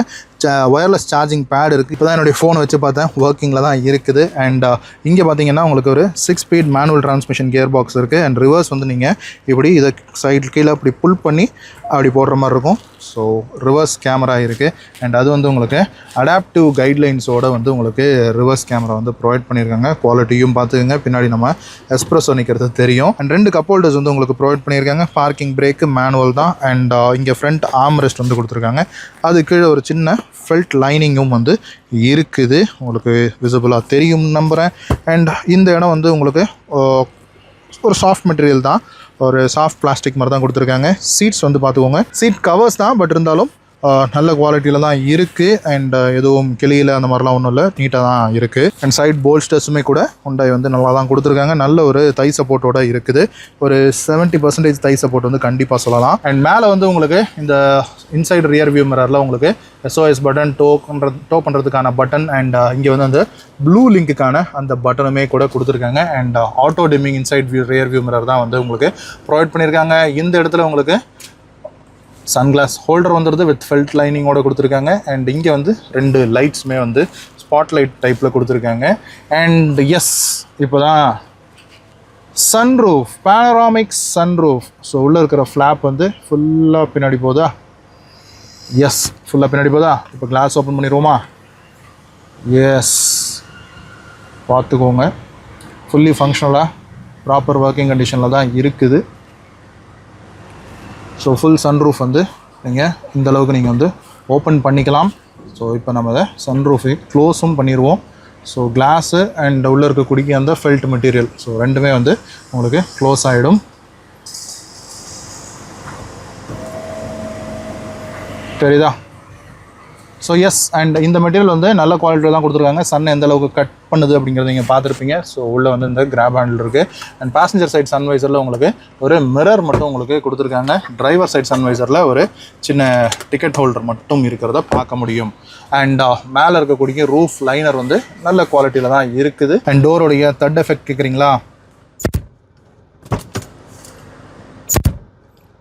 ஒயர்லெஸ் சார்ஜிங் பேட் இருக்குது. இப்போ தான் என்னுடைய ஃபோனை வச்சு பார்த்தேன், ஒர்க்கிங்கில் தான் இருக்குது. அண்ட் இங்கே பார்த்தீங்கன்னா உங்களுக்கு ஒரு 6 speed manual transmission gear box இருக்குது. அண்ட் ரிவர்ஸ் வந்து நீங்கள் இப்படி இதை சைடு கீழே அப்படி புல் பண்ணி அப்படி போடுற மாதிரி இருக்கும். ஸோ ரிவர்ஸ் கேமரா இருக்குது அண்ட் அது வந்து உங்களுக்கு அடாப்டிவ் கைட்லைன்ஸோடு வந்து உங்களுக்கு ரிவர்ஸ் கேமரா வந்து ப்ரொவைட் பண்ணியிருக்காங்க. குவாலிட்டியும் பார்த்துக்கங்க. பின்னாடி நம்ம எஸ்ப்ரெஸோ நிற்கிறது தெரியும். அண்ட் 2 கப் ஹோல்டர்ஸ் வந்து உங்களுக்கு ப்ரொவைட் பண்ணியிருக்காங்க. பார்க்கிங் பிரேக்கு மேனுவல் தான். அண்ட் இங்கே ஃப்ரண்ட் ஆர்ம் ரெஸ்ட் வந்து கொடுத்துருக்காங்க. அது கீழே ஒரு சின்ன ஃபெல்ட் லைனிங்கும் வந்து இருக்குது. உங்களுக்கு விசிபிளாக தெரியும் நம்புகிறேன். அண்ட் இந்த இடம் வந்து உங்களுக்கு ஒரு சாஃப்ட் மெட்டீரியல் தான், ஒரு சாஃப்ட் பிளாஸ்டிக் மாதிரி தான் கொடுத்துருக்காங்க. சீட்ஸ் வந்து பார்த்துக்கோங்க. சீட் கவர்ஸ் தான், பட் இருந்தாலும் நல்ல குவாலிட்டியில் தான் இருக்குது. அண்ட் எதுவும் கிளியில் அந்த மாதிரிலாம் ஒன்றும் இல்லை, நீட்டாக தான் இருக்குது. அண்ட் சைட் போல்ஸ்டர்ஸுமே கூட Hyundai வந்து நல்லா தான் கொடுத்துருக்காங்க. நல்ல ஒரு தை சப்போர்ட்டோட இருக்குது. ஒரு 70% தை சப்போர்ட் வந்து கண்டிப்பாக சொல்லலாம். அண்ட் மேலே வந்து உங்களுக்கு இந்த இன்சைட் ரியர் வியூ மிரரில் உங்களுக்கு SOS பட்டன், டோ பண்ணுறதுக்கான பட்டன் அண்ட் இங்கே வந்து அந்த ப்ளூ லிங்க்குக்கான அந்த பட்டனுமே கூட கொடுத்துருக்காங்க. And auto dimming inside rear view mirror தான் வந்து உங்களுக்கு ப்ரொவைட் பண்ணியிருக்காங்க. இந்த இடத்துல உங்களுக்கு சன்கிளாஸ் ஹோல்டர் வந்துடுது வித் ஃபெல்ட் லைனிங்கோட கொடுத்துருக்காங்க. அண்ட் இங்கே வந்து 2 லைட்ஸுமே வந்து ஸ்பாட்லைட் டைப்பில் கொடுத்துருக்காங்க. அண்ட் எஸ், இப்போ தான் சன்ரூஃப், பேனராமிக் சன்ரூஃப். ஸோ உள்ளே இருக்கிற ஃப்ளாப் வந்து ஃபுல்லாக பின்னாடி போதா? எஸ், ஃபுல்லாக பின்னாடி போதா? இப்போ கிளாஸ் ஓப்பன் பண்ணிடுவோமா? எஸ், பார்த்துக்கோங்க. ஃபுல்லி ஃபங்க்ஷனலாக ப்ராப்பர் ஒர்க்கிங் கண்டிஷனில் தான் இருக்குது. ஸோ ஃபுல் சன்ரூஃப் வந்து நீங்கள் இந்த அளவுக்கு நீங்கள் வந்து ஓப்பன் பண்ணிக்கலாம். ஸோ இப்போ நம்ம அதை சன்ரூஃபை க்ளோஸும் பண்ணிடுவோம். ஸோ கிளாஸு அண்ட் உள்ளே இருக்கக்கூடிய அந்த ஃபெல்ட் மெட்டீரியல், ஸோ ரெண்டுமே வந்து உங்களுக்கு க்ளோஸ் ஆகிடும். தெரியுதா? ஸோ எஸ், அண்ட் இந்த மெட்டீரியல் வந்து நல்ல குவாலிட்டியில் தான் கொடுத்துருக்காங்க. சன் எந்த அளவுக்கு கட் பண்ணுது அப்படிங்கிறத நீங்கள் பார்த்துருப்பீங்க. ஸோ உள்ளே வந்து இந்த கிராப் ஹேண்டில் இருக்குது. அண்ட் பேசஞ்சர் சைட் சன்வைசரில் உங்களுக்கு ஒரு மிரர் மட்டும் உங்களுக்கு கொடுத்துருக்காங்க. டிரைவர் சைட் சன்வைசரில் ஒரு சின்ன டிக்கெட் ஹோல்டர் மட்டும் இருக்கிறத பார்க்க முடியும். அண்ட் மேலே இருக்கக்கூடிய ரூஃப் லைனர் வந்து நல்ல குவாலிட்டியில் தான் இருக்குது. அண்ட் டோருடைய தட் எஃபெக்ட் கேட்குறீங்களா?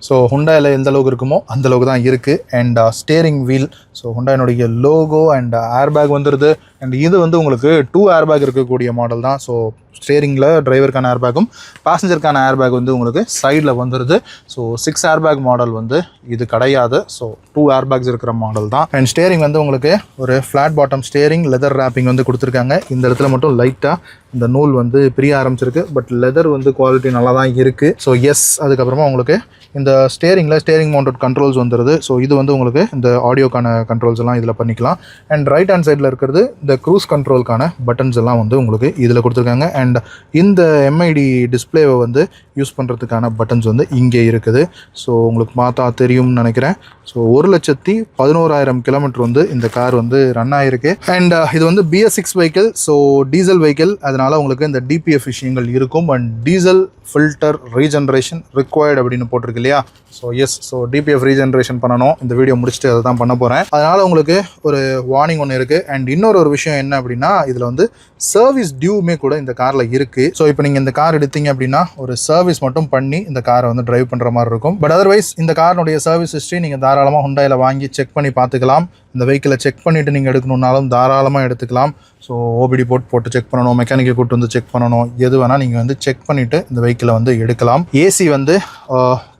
ஸோ Hyundaiல எந்த அளவுக்கு இருக்குமோ அந்த அளவுக்கு தான் இருக்குது. அண்ட் ஸ்டேரிங் வீல், ஸோ Hyundaiனுடைய லோகோ அண்ட் ஏர்பேக் வந்துடுது. அண்ட் இது வந்து உங்களுக்கு 2 ஏர்பேக் இருக்கக்கூடிய மாடல் தான். ஸோ ஸ்டேரிங்கில் டிரைவருக்கான ஏர்பேக்கும் பேசஞ்சருக்கான ஏர்பேக் வந்து உங்களுக்கு சைடில் வந்துடுது. ஸோ 6 ஏர்பேக் மாடல் வந்து இது கிடையாது. ஸோ 2 ஏர்பேக்ஸ் இருக்கிற மாடல் தான். அண்ட் ஸ்டேரிங் வந்து உங்களுக்கு ஒரு flat bottom steering, leather wrapping வந்து கொடுத்துருக்காங்க. இந்த இடத்துல மட்டும் லைட்டாக இந்த நூல் வந்து பிரிய ஆரம்பிச்சிருக்கு, பட் லெதர் வந்து குவாலிட்டி நல்லா தான் இருக்குது. ஸோ எஸ், அதுக்கப்புறமா உங்களுக்கு இந்த ஸ்டேரிங் மவுண்டட் கண்ட்ரோல்ஸ் வந்துடுது. ஸோ இது வந்து உங்களுக்கு இந்த ஆடியோக்கான கண்ட்ரோல்ஸ் எல்லாம் இதில் பண்ணிக்கலாம். அண்ட் ரைட் ஹேண்ட் சைடில் இருக்கிறது இந்த க்ரூஸ் கண்ட்ரோலுக்கான பட்டன்ஸ் எல்லாம் வந்து உங்களுக்கு இதில் கொடுத்துருக்காங்க. அண்ட் இந்த MID டிஸ்பிளேவை வந்து யூஸ் பண்ணுறதுக்கான பட்டன்ஸ் வந்து இங்கே இருக்குது. ஸோ உங்களுக்கு பார்த்தா தெரியும்னு நினைக்கிறேன். ஸோ 1,11,000 கிலோமீட்டர் வந்து இந்த கார் வந்து ரன் ஆகிருக்கு. அண்ட் இது வந்து BS6 vehicle, so diesel vehicle. அதனால் உங்களுக்கு இந்த DPF விஷயங்கள் இருக்கும். And diesel filter regeneration required அப்படின்னு போட்டிருக்கு இல்லையா? So yes, so DPF regeneration பண்ணணும். இந்த வீடியோ முடிச்சுட்டு அதை தான் பண்ண போகிறேன். அதனால் உங்களுக்கு ஒரு வார்னிங் ஒன்று இருக்குது. அண்ட் இன்னொரு விஷயம் என்ன அப்படின்னா, இதில் வந்து சர்வீஸ் டியூமே கூட இந்த காரில் இருக்குது. ஸோ இப்போ நீங்கள் இந்த கார் எடுத்தீங்க அப்படின்னா ஒரு சர்வீஸ் மட்டும் பண்ணி இந்த காரை வந்து டிரைவ் பண்ணுற மாதிரி இருக்கும். பட் அதர்வைஸ் இந்த காரினுடைய சர்வீஸ் ஹிஸ்ட்ரி நீங்கள் தாராளமாக Hyundaiல வாங்கி செக் பண்ணி பார்த்துக்கலாம். இந்த வெஹிக்கிளை செக் பண்ணிவிட்டு நீங்கள் எடுக்கணுன்னாலும் தாராளமாக எடுத்துக்கலாம். ஸோ OBD போட்டு செக் பண்ணணும், மெக்கானிக்கை கூப்பிட்டு வந்து செக் பண்ணணும், எது வேணால் நீங்கள் வந்து செக் பண்ணிவிட்டு இந்த வெஹிக்கிளை வந்து எடுக்கலாம். ஏசி வந்து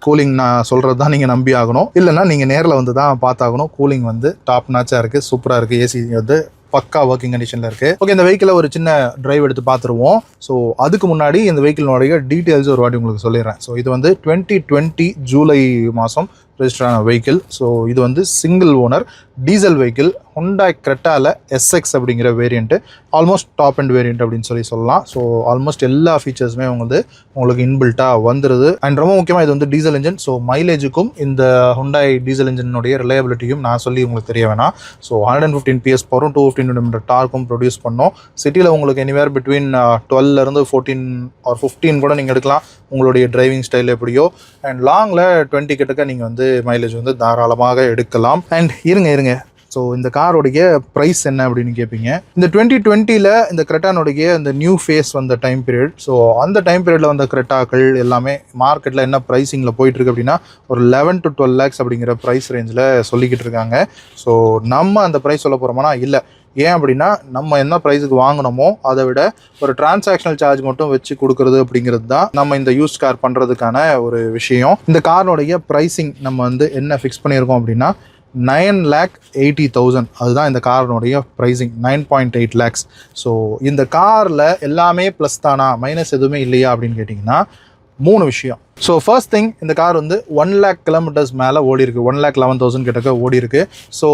கூலிங் நான் சொல்கிறது தான் நீங்கள் நம்பி ஆகணும், இல்லைன்னா நீங்கள் நேரில் வந்து தான் பார்த்தாகணும். கூலிங் வந்து டாப் நாச்சாக இருக்குது, சூப்பராக இருக்குது. ஏசி வந்து பக்கா ஒர்க்கிங் கண்டிஷனில் இருக்குது. ஓகே, இந்த வெஹிக்கிளை ஒரு சின்ன டிரைவ் எடுத்து பார்த்துருவோம். ஸோ அதுக்கு முன்னாடி இந்த வெஹிக்கிளோடைய டீட்டெயில்ஸ் ஒரு வாட்டி உங்களுக்கு சொல்லிடுறேன். ஸோ இது வந்து 2020 ஜூலை மாதம் ரெஜிஸ்டரான வெஹிக்கிள். ஸோ இது வந்து single owner diesel vehicle. Hyundai Cretaல SX அப்படிங்கிற variant, almost top and variant அப்படின்னு சொல்லலாம். ஸோ ஆல்மோஸ்ட் எல்லா ஃபீச்சர்ஸுமே உங்களுக்கு இன்பில்ட்டாக வந்துடுது. அண்ட் ரொம்ப முக்கியமாக இது வந்து டீசல் இன்ஜின். ஸோ மைலேஜுக்கும் இந்த Hyundai டீசல் இன்ஜினுடைய ரிலையபிலிட்டியும் நான் சொல்லி உங்களுக்கு தெரிய வேணாம். ஸோ 115 PS பவரும் 250 Nm டார்க்கும் ப்ரொடியூஸ் பண்ணோம். சிட்டியில் உங்களுக்கு எனிவேர் பிட்வீன் 12 14 or 15 கூட நீங்கள் எடுக்கலாம், உங்களுடைய டிரைவிங் ஸ்டைல் எப்படியோ. அண்ட் லாங்கில் 20 கிட்டக்க நீங்கள் வந்து மைலேஜ் வந்து தாராளமாக எடுக்கலாம். அண்ட் இருங்க, ஸோ இந்த காரோடைய ப்ரைஸ் என்ன அப்படின்னு கேட்பீங்க. இந்த 2020ல் இந்த கிரெட்டானுடைய இந்த நியூ ஃபேஸ் வந்த டைம் பீரியட். ஸோ அந்த டைம் பீரியடில் வந்த கிரெட்டாக்கள் எல்லாமே மார்க்கெட்டில் என்ன ப்ரைஸிங்கில் போயிட்டுருக்கு அப்படின்னா ஒரு 11 to 12 lakhs அப்படிங்கிற ப்ரைஸ் ரேஞ்சில் சொல்லிக்கிட்டு இருக்காங்க. ஸோ நம்ம அந்த ப்ரைஸ் சொல்ல போகிறோம்னா இல்லை, ஏன் அப்படின்னா நம்ம என்ன ப்ரைஸுக்கு வாங்கினோமோ அதை விட ஒரு டிரான்சாக்ஷனல் சார்ஜ் மட்டும் வச்சு கொடுக்குறது அப்படிங்கிறது தான் நம்ம இந்த யூஸ் கார் பண்ணுறதுக்கான ஒரு விஷயம். இந்த காரோடைய ப்ரைஸிங் நம்ம வந்து என்ன ஃபிக்ஸ் பண்ணியிருக்கோம் அப்படின்னா 9,80,000 அதுதான் இந்த காரினுடைய ப்ரைஸிங். 9.8 lakhs. ஸோ இந்த காரில் எல்லாமே ப்ளஸ் தானா, மைனஸ் எதுவுமே இல்லையா அப்படின்னு கேட்டிங்கன்னா 3 விஷயம். ஸோ ஃபர்ஸ்ட் திங், இந்த கார் வந்து 1 lakh kilometers மேலே ஓடி இருக்கு, 1,11,000 கிட்டக்க ஓடி இருக்கு. ஸோ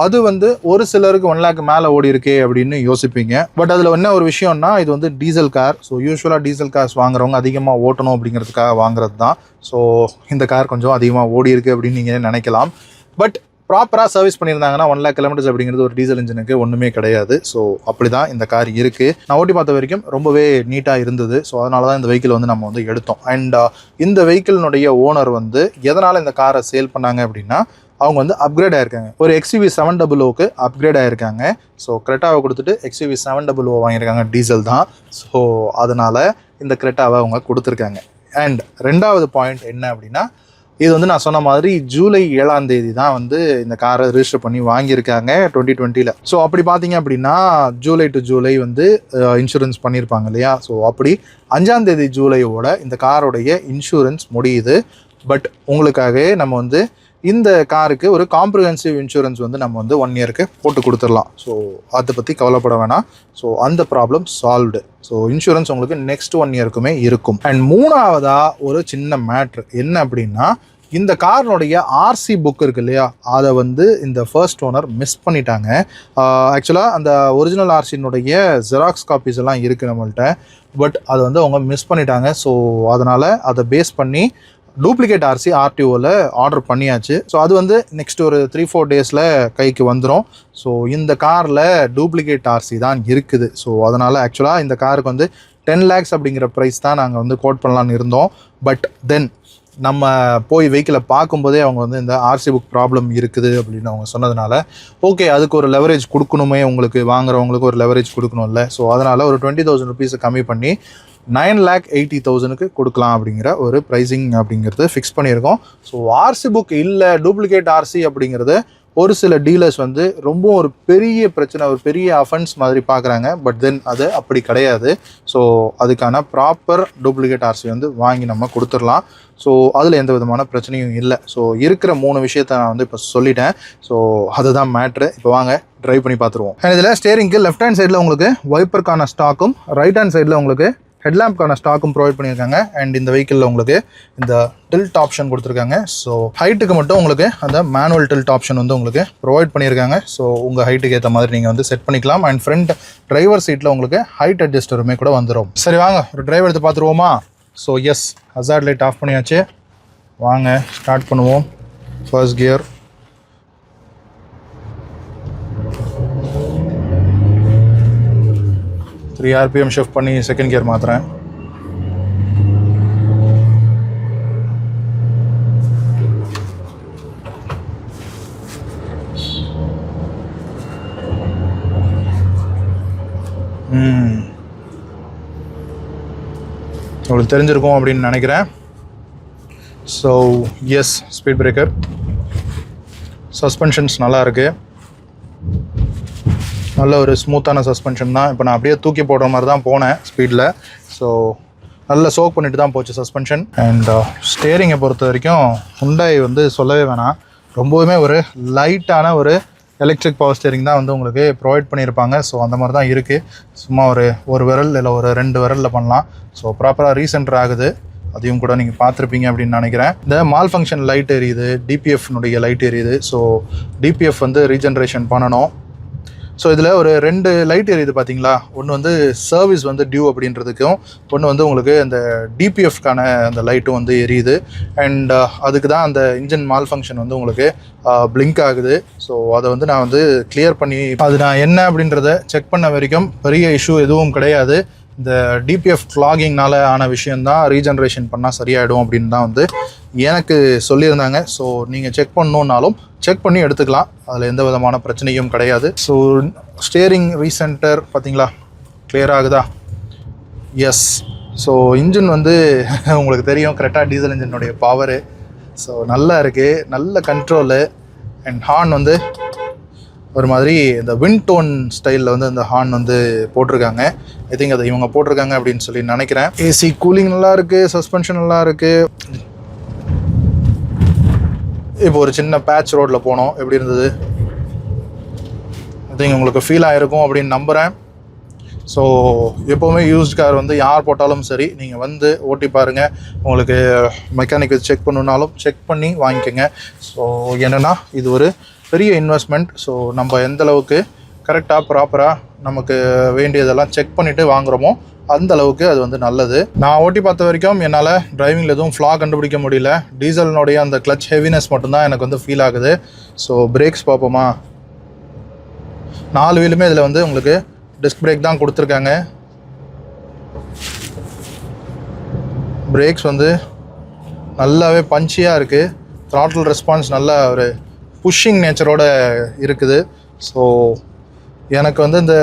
அது வந்து ஒரு சிலருக்கு 1 lakh மேலே ஓடி இருக்கே அப்படின்னு யோசிப்பீங்க. பட் அதில் என்ன ஒரு விஷயம்னா, இது வந்து டீசல் கார். ஸோ யூஸ்வலாக டீசல் கார்ஸ் வாங்குறவங்க அதிகமாக ஓட்டணும் அப்படிங்கிறதுக்காக வாங்குறது தான். ஸோ இந்த கார் கொஞ்சம் அதிகமாக ஓடி இருக்கு அப்படின்னு நீங்கள் நினைக்கலாம். பட் ப்ராப்பராக சர்வீஸ் பண்ணியிருந்தாங்கன்னா 1 lakh kilometers அப்படிங்கிறது ஒரு டீசல் இன்ஜினுக்கு ஒன்றுமே கிடையாது. ஸோ அப்படி தான் இந்த கார் இருக்குது. நான் ஓட்டி பார்த்த வரைக்கும் ரொம்பவே நீட்டாக இருந்தது. ஸோ அதனால தான் இந்த வெஹிக்கிள் வந்து நம்ம வந்து எடுத்தோம். அண்ட் இந்த வெஹிக்கிளினுடைய ஓனர் வந்து எதனால் இந்த காரை சேல் பண்ணாங்க அப்படின்னா, அவங்க வந்து அப்கிரேட் ஆகிருக்காங்க. ஒரு XUV 700க்கு அப்கிரேட் ஆகிருக்காங்க. ஸோ கிரெட்டாவை கொடுத்துட்டு XUV 700 வாங்கியிருக்காங்க, டீசல் தான். ஸோ அதனால் இந்த கிரெட்டாவை அவங்க கொடுத்துருக்காங்க. அண்ட் ரெண்டாவது பாயிண்ட் என்ன அப்படின்னா, இது வந்து நான் சொன்ன மாதிரி ஜூலை 7ஆம் தேதி தான் வந்து இந்த காரை ரிஜிஸ்டர் பண்ணி வாங்கியிருக்காங்க 2020. ஸோ அப்படி பார்த்தீங்க அப்படின்னா ஜூலை டு ஜூலை வந்து இன்சூரன்ஸ் பண்ணியிருப்பாங்க இல்லையா. ஸோ அப்படி 5ஆம் தேதி ஜூலையோட இந்த காரோடைய இன்சூரன்ஸ் முடியுது. பட் உங்களுக்காகவே நம்ம வந்து இந்த காருக்கு ஒரு காம்ப்ரிஹென்சிவ் இன்சூரன்ஸ் வந்து நம்ம வந்து 1 yearக்கு போட்டு கொடுத்துடலாம். ஸோ அதை பற்றி கவலைப்பட வேணாம். ஸோ அந்த ப்ராப்ளம் சால்வ்டு. ஸோ இன்சூரன்ஸ் உங்களுக்கு நெக்ஸ்ட் 1 yearக்குமே இருக்கும். அண்ட் மூணாவதாக ஒரு சின்ன மேட்ரு என்ன அப்படின்னா, இந்த காரினுடைய ஆர்சி புக் இருக்கு இல்லையா, அதை வந்து இந்த ஃபர்ஸ்ட் ஓனர் மிஸ் பண்ணிட்டாங்க. ஆக்சுவலாக அந்த ஒரிஜினல் ஆர்சினுடைய ஜெராக்ஸ் காப்பீஸ் எல்லாம் இருக்குது நம்மள்கிட்ட. பட் அதை வந்து அவங்க மிஸ் பண்ணிட்டாங்க. ஸோ அதனால் அதை பேஸ் பண்ணி டூப்ளிகேட் ஆர்சி ஆர்டிஓவில் ஆர்டர் பண்ணியாச்சு. ஸோ அது வந்து நெக்ஸ்ட் ஒரு 3-4 டேஸில் கைக்கு வந்துடும். ஸோ இந்த காரில் டூப்ளிகேட் ஆர்சி தான் இருக்குது. ஸோ அதனால் ஆக்சுவலாக இந்த காருக்கு வந்து 10 lakhs அப்படிங்கிற ப்ரைஸ் தான் நாங்கள் வந்து கோட் பண்ணலான்னு இருந்தோம். பட் தென் நம்ம போய் வெஹிக்கிளை பார்க்கும்போதே அவங்க வந்து இந்த ஆர்சி புக் ப்ராப்ளம் இருக்குது அப்படின்னு அவங்க சொன்னதுனால, ஓகே அதுக்கு ஒரு லெவரேஜ் கொடுக்கணுமே, உங்களுக்கு வாங்குறவங்களுக்கு ஒரு லெவரேஜ் கொடுக்கணும்ல. ஸோ அதனால் ஒரு 20,000 rupees கம்மி பண்ணி 9,80,000க்கு கொடுக்கலாம் அப்படிங்கிற ஒரு ப்ரைஸிங் அப்படிங்கிறது ஃபிக்ஸ் பண்ணியிருக்கோம். ஸோ ஆர்சி புக் இல்லை, டூப்ளிகேட் ஆர்சி அப்படிங்கிறது ஒரு சில டீலர்ஸ் வந்து ரொம்ப ஒரு பெரிய பிரச்சனை, ஒரு பெரிய அஃபென்ஸ் மாதிரி பார்க்குறாங்க. பட் தென் அது அப்படி கிடையாது. ஸோ அதுக்கான ப்ராப்பர் டூப்ளிகேட் ஆர்சி வந்து வாங்கி நம்ம கொடுத்துடலாம். ஸோ அதில் எந்த விதமான பிரச்சனையும் இல்லை. ஸோ இருக்கிற 3 விஷயத்தை நான் வந்து இப்போ சொல்லிட்டேன். ஸோ அதுதான் மேட்ரு. இப்போ வாங்க ட்ரைவ் பண்ணி பார்த்துருவோம். இதில் ஸ்டேரிங்க்கு லெஃப்ட் ஹேண்ட் சைடில் உங்களுக்கு வைப்பருக்கான ஸ்டாக்கும், ரைட் ஹேண்ட் சைடில் உங்களுக்கு ஹெட்லாம்ப்கான ஸ்டாக்கும் ப்ரொவைட் பண்ணியிருக்காங்க. அண்ட் இந்த வெஹிக்கிளில் உங்களுக்கு இந்த டில்ட் ஆப்ஷன் கொடுத்துருக்காங்க. ஸோ ஹைட்டுக்கு மட்டும் உங்களுக்கு அந்த மேனுவல் டில்ட் ஆப்ஷன் வந்து உங்களுக்கு ப்ரொவைட் பண்ணியிருக்காங்க. ஸோ உங்கள் ஹைட்டுக்கு ஏற்ற மாதிரி நீங்கள் வந்து செட் பண்ணிக்கலாம். அண்ட் ஃப்ரண்ட் டிரைவர் சீட்டில் உங்களுக்கு ஹைட் அட்ஜஸ்டருமே கூட வந்துடும். சரி வாங்க ஒரு டிரைவ் எடுத்து பார்த்துருவோமா. So yes, hazard light off பண்ணியாச்சு. வாங்க ஸ்டார்ட் பண்ணுவோம். ஃபர்ஸ்ட் கியர், RPM ஷிஃப்ட் பண்ணி செகண்ட் கியர் மாற்றுறேன். உங்களுக்கு தெரிஞ்சிருக்கும் அப்படின்னு நினைக்கிறேன். So yes, speed breaker, suspensions நல்லா இருக்குது. நல்ல ஒரு ஸ்மூத்தான சஸ்பென்ஷன் தான். இப்போ நான் அப்படியே தூக்கி போடுற மாதிரி தான் போனேன் ஸ்பீடில். ஸோ நல்லா சோக் பண்ணிட்டு தான் போச்சு சஸ்பென்ஷன். அண்ட் ஸ்டேரிங்கை பொறுத்த வரைக்கும் Hyundai வந்து சொல்லவே வேணாம், ரொம்பவுமே ஒரு லைட்டான ஒரு எலக்ட்ரிக் பவர் ஸ்டேரிங் தான் வந்து உங்களுக்கு ப்ரொவைட் பண்ணியிருப்பாங்க. ஸோ அந்த மாதிரி தான் இருக்குது. சும்மா ஒரு விரல் இல்லை ஒரு 2 விரலில் பண்ணலாம். ஸோ ப்ராப்பராக ரீசென்டர் ஆகுது. அதையும் கூட நீங்கள் பார்த்துருப்பீங்க அப்படின்னு நினைக்கிறேன். இந்த மால் ஃபங்க்ஷன் லைட் எரியுது, DPFனுடைய லைட் எரியுது. ஸோ DPF வந்து ரீஜென்ரேஷன் பண்ணணும். ஸோ இதில் ஒரு 2 லைட் எரியுது பார்த்தீங்களா. ஒன்று வந்து சர்வீஸ் வந்து டியூ அப்படின்றதுக்கும், ஒன்று வந்து உங்களுக்கு அந்த DPFக்கான அந்த லைட்டும் வந்து எரியுது. அண்ட் அதுக்கு தான் அந்த இன்ஜின் மால் ஃபங்க்ஷன் வந்து உங்களுக்கு பிளிங்க் ஆகுது. ஸோ அதை வந்து நான் வந்து கிளியர் பண்ணி அது நான் என்ன அப்படின்றத செக் பண்ண வரைக்கும் பெரிய இஷ்யூ எதுவும் கிடையாது. இந்த DPF கிளாகிங்னால ஆன விஷயந்தான், ரீஜென்ரேஷன் பண்ணால் சரியாயிடும் அப்படின்னு தான் வந்து எனக்கு சொல்லியிருந்தாங்க. ஸோ நீங்கள் செக் பண்ணணுன்னாலும் செக் பண்ணி எடுத்துக்கலாம், அதில் எந்த விதமான பிரச்சனையும் கிடையாது. ஸோ ஸ்டேரிங் ரீசென்டர் பார்த்தீங்களா, கிளியர் ஆகுதா? எஸ். ஸோ இன்ஜின் வந்து உங்களுக்கு தெரியும், கரெக்டாக டீசல் இன்ஜினுடைய பவரு. ஸோ நல்லா இருக்குது, நல்ல கண்ட்ரோலு. அண்ட் ஹார்ன் வந்து ஒரு மாதிரி இந்த விண்ட் டோன் ஸ்டைலில் வந்து அந்த ஹார்ன் வந்து போட்டிருக்காங்க. ஐ திங்க் அதை இவங்க போட்டிருக்காங்க அப்படின்னு சொல்லி நினைக்கிறேன். ஏசி கூலிங் நல்லா இருக்குது, சஸ்பென்ஷன் நல்லா இருக்குது. இப்போ ஒரு சின்ன பேட்ச் ரோட்டில் போனோம், எப்படி இருந்தது? ஐ திங்க் உங்களுக்கு ஃபீல் ஆகிருக்கும் அப்படின்னு நம்புகிறேன். ஸோ எப்போவுமே யூஸ்ட் கார் வந்து யார் போட்டாலும் சரி, நீங்கள் வந்து ஓட்டி பாருங்கள். உங்களுக்கு மெக்கானிக் செக் பண்ணணுன்னாலும் செக் பண்ணி வாங்கிக்கோங்க. ஸோ என்னென்னா இது ஒரு பெரிய இன்வெஸ்ட்மெண்ட். ஸோ நம்ம எந்தளவுக்கு கரெக்டாக ப்ராப்பராக நமக்கு வேண்டியதெல்லாம் செக் பண்ணிவிட்டு வாங்குகிறோமோ அந்த அளவுக்கு அது வந்து நல்லது. நான் ஓட்டி பார்த்த வரைக்கும் என்னால் டிரைவிங்கில் எதுவும் ஃப்ளா கண்டுபிடிக்க முடியல. டீசலினுடைய அந்த கிளச் ஹெவினஸ் மட்டும்தான் எனக்கு வந்து ஃபீல் ஆகுது. ஸோ பிரேக்ஸ் பார்ப்போமா? 4 வீலுமே இதில் வந்து உங்களுக்கு டிஸ்க் பிரேக் தான் கொடுத்துருக்காங்க. பிரேக்ஸ் வந்து நல்லாவே பஞ்சியாக இருக்குது. த்ராட்டில் ரெஸ்பான்ஸ் நல்ல ஒரு புஷ்ஷிங் நேச்சரோடு இருக்குது. ஸோ எனக்கு வந்து இந்த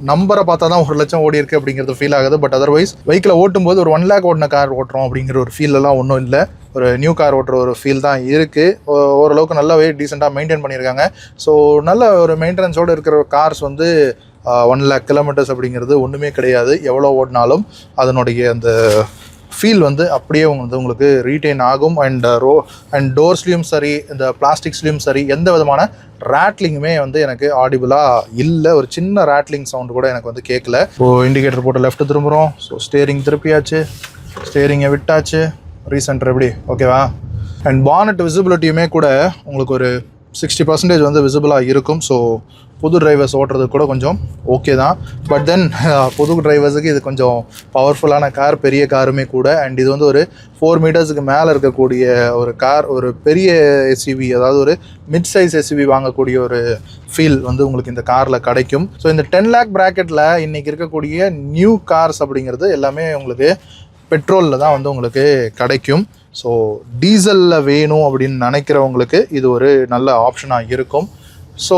நம்பரை பார்த்தா தான் 1 லட்சம் ஓடி இருக்குது அப்படிங்கிறது ஃபீல் ஆகுது. பட் அதர்வைஸ் வெஹிக்கிளை ஓட்டும்போது ஒரு 1 லேக் ஓட்டின கார் ஓட்டுறோம் அப்படிங்கிற ஒரு ஃபீலெல்லாம் ஒன்றும் இல்லை. ஒரு நியூ கார் ஓட்டுற ஒரு ஃபீல் தான் இருக்குது. ஓரளவுக்கு நல்லாவே டீசெண்டாக மெயின்டைன் பண்ணியிருக்காங்க. ஸோ நல்ல ஒரு மெயின்டெனன்ஸோடு இருக்கிற கார்ஸ் வந்து 1 லேக் கிலோமீட்டர்ஸ் அப்படிங்கிறது ஒன்றுமே கிடையாது. எவ்வளோ ஓடினாலும் அதனுடைய அந்த ஃபீல் வந்து அப்படியே உங்களுக்கு ரீட்டைன் ஆகும். அண்ட் டோர்ஸ்லேயும் சரி, இந்த பிளாஸ்டிக்ஸ்லேயும் சரி, எந்த விதமான ரேட்லிங்குமே வந்து எனக்கு ஆடிபிளாக இல்லை. ஒரு சின்ன ரேட்லிங் சவுண்டு கூட எனக்கு வந்து கேட்கல. இப்போது இண்டிகேட்டர் போட்டு லெஃப்ட் திரும்புகிறோம். ஸோ ஸ்டேரிங் திருப்பியாச்சு, ஸ்டேரிங்கை விட்டாச்சு. ரீசென்டர் எப்படி ஓகேவா? அண்ட் பானட் விசிபிலிட்டியுமே கூட உங்களுக்கு ஒரு 60% வந்து விசிபிளாக இருக்கும். ஸோ புது டிரைவர்ஸ் ஓட்டுறது கூட கொஞ்சம் ஓகே தான். பட் தென் புது டிரைவர்ஸுக்கு இது கொஞ்சம் பவர்ஃபுல்லான கார், பெரிய காருமே கூட. அண்ட் இது வந்து ஒரு 4 மீட்டர்ஸுக்கு மேலே இருக்கக்கூடிய ஒரு கார், ஒரு பெரிய எஸ்யூவி, அதாவது ஒரு மிட் சைஸ் எஸ்யூவி வாங்கக்கூடிய ஒரு ஃபீல் வந்து உங்களுக்கு இந்த காரில் கிடைக்கும். ஸோ இந்த 10 லேக் ப்ராக்கெட்டில் இன்றைக்கி இருக்கக்கூடிய நியூ கார்ஸ் அப்படிங்கிறது எல்லாமே உங்களுக்கு பெட்ரோலில் தான் வந்து உங்களுக்கு கிடைக்கும். ஸோ டீசலில் வேணும் அப்படின்னு நினைக்கிறவங்களுக்கு இது ஒரு நல்ல ஆப்ஷனாக இருக்கும். ஸோ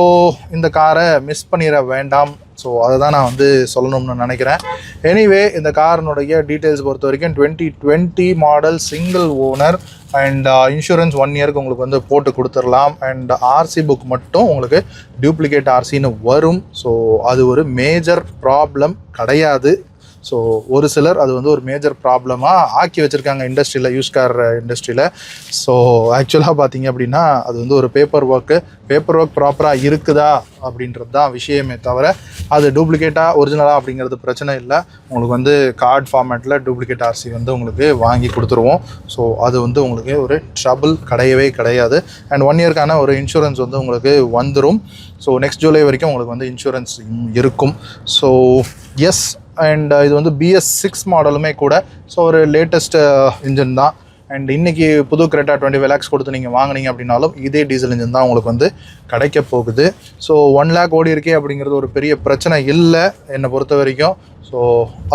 இந்த காரை மிஸ் பண்ணிட வேண்டாம். ஸோ அதை தான் நான் வந்து சொல்லணும்னு நினைக்கிறேன். எனிவே இந்த காரினுடைய டீட்டெயில்ஸ் பொறுத்த வரைக்கும் 2020 model, single owner and insurance 1 இயருக்கு உங்களுக்கு வந்து போட்டு கொடுத்துடலாம். அண்ட் ஆர்சி புக் மட்டும் உங்களுக்கு டூப்ளிகேட் ஆர்சின்னு வரும். ஸோ அது ஒரு மேஜர் ப்ராப்ளம் கிடையாது. ஸோ ஒரு சிலர் அது வந்து ஒரு மேஜர் ப்ராப்ளமாக ஆக்கி வச்சுருக்காங்க இண்டஸ்ட்ரியில், யூஸ் கார் இண்டஸ்ட்ரியில். ஸோ ஆக்சுவலாக பார்த்தீங்க அப்படின்னா அது வந்து ஒரு பேப்பர் ஒர்க் ப்ராப்பராக இருக்குதா அப்படின்றது தான் விஷயமே தவிர அது டூப்ளிகேட்டாக ஒரிஜினலாக அப்படிங்கிறது பிரச்சனை இல்லை. உங்களுக்கு வந்து கார்டு ஃபார்மேட்டில் டூப்ளிகேட் ஆர்சி வந்து உங்களுக்கு வாங்கி கொடுத்துருவோம். ஸோ அது வந்து உங்களுக்கு ஒரு ட்ரபிள் கிடையவே கிடையாது. அண்ட் 1 இயர்க்கான ஒரு இன்சூரன்ஸ் வந்து உங்களுக்கு வந்துடும். ஸோ நெக்ஸ்ட் ஜூலை வரைக்கும் உங்களுக்கு வந்து இன்சூரன்ஸ் இருக்கும். ஸோ எஸ், அண்ட் இது வந்து BS6 மாடலுமே கூட. ஸோ ஒரு லேட்டஸ்ட் இன்ஜின் தான். அண்ட் இன்றைக்கி புது கிரெட்டா 25 lakhs கொடுத்து நீங்கள் வாங்கினீங்க அப்படின்னாலும் இதே டீசல் இன்ஜின் தான் உங்களுக்கு வந்து கிடைக்க போகுது. ஸோ 1 lakh ஓடி இருக்கே அப்படிங்கிறது ஒரு பெரிய பிரச்சனை இல்லை என்னை பொறுத்த வரைக்கும். ஸோ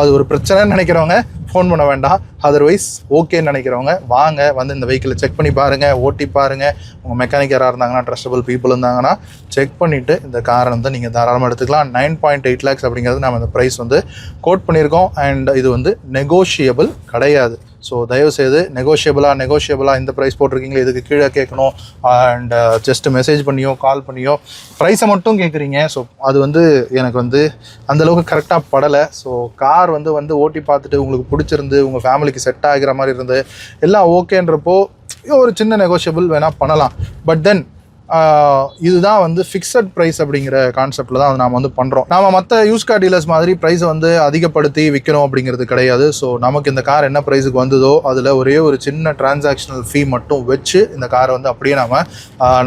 அது ஒரு பிரச்சனைன்னு நினைக்கிறவங்க ஃபோன் பண்ண வேண்டாம். அதர்வைஸ் ஓகேன்னு நினைக்கிறவங்க வாங்க, வந்து இந்த வெஹிக்கிளை செக் பண்ணி பாருங்கள், ஓட்டி பாருங்கள். உங்கள் மெக்கானிக் யாராக இருந்தாங்கன்னா, ட்ரஸ்டபிள் பீப்புள் இருந்தாங்கன்னா செக் பண்ணிவிட்டு இந்த காரை வந்து நீங்கள் தாராளமாக எடுத்துக்கலாம். 9.8 lakhs அப்படிங்கிறது நம்ம இந்த ப்ரைஸ் வந்து கோட் பண்ணியிருக்கோம். அண்ட் இது வந்து நெகோஷியபிள் கிடையாது. ஸோ தயவுசெய்து நெகோஷியபிளாக இந்த ப்ரைஸ் போட்டிருக்கீங்களே, இதுக்கு கீழே கேட்கணும் அண்ட் ஜஸ்ட் மெசேஜ் பண்ணியோ கால் பண்ணியோ ப்ரைஸை மட்டும் கேட்குறீங்க. ஸோ அது வந்து எனக்கு வந்து அந்தளவுக்கு கரெக்டாக படலை. ஸோ கார் வந்து ஓட்டி பார்த்துட்டு உங்களுக்கு பிடிச்சிருந்து, உங்கள் ஃபேமிலிக்கு செட் ஆகிற மாதிரி இருந்து எல்லாம் ஓகேன்றப்போ ஒரு சின்ன நெகோஷியபிள் வேணால் பண்ணலாம். பட் தென் இதுதான் வந்து ஃபிக்ஸட் ப்ரைஸ் அப்படிங்கிற கான்செப்டில் தான் நாம் வந்து பண்ணுறோம். நாம் மற்ற யூஸ் கார் டீலர்ஸ் மாதிரி ப்ரைஸை வந்து அதிகப்படுத்தி விற்கணும் அப்படிங்கிறது கிடையாது. ஸோ நமக்கு இந்த கார் என்ன ப்ரைஸுக்கு வந்ததோ அதில் ஒரே ஒரு சின்ன டிரான்சாக்ஷனல் ஃபீ மட்டும் வச்சு இந்த காரை வந்து அப்படியே நாம்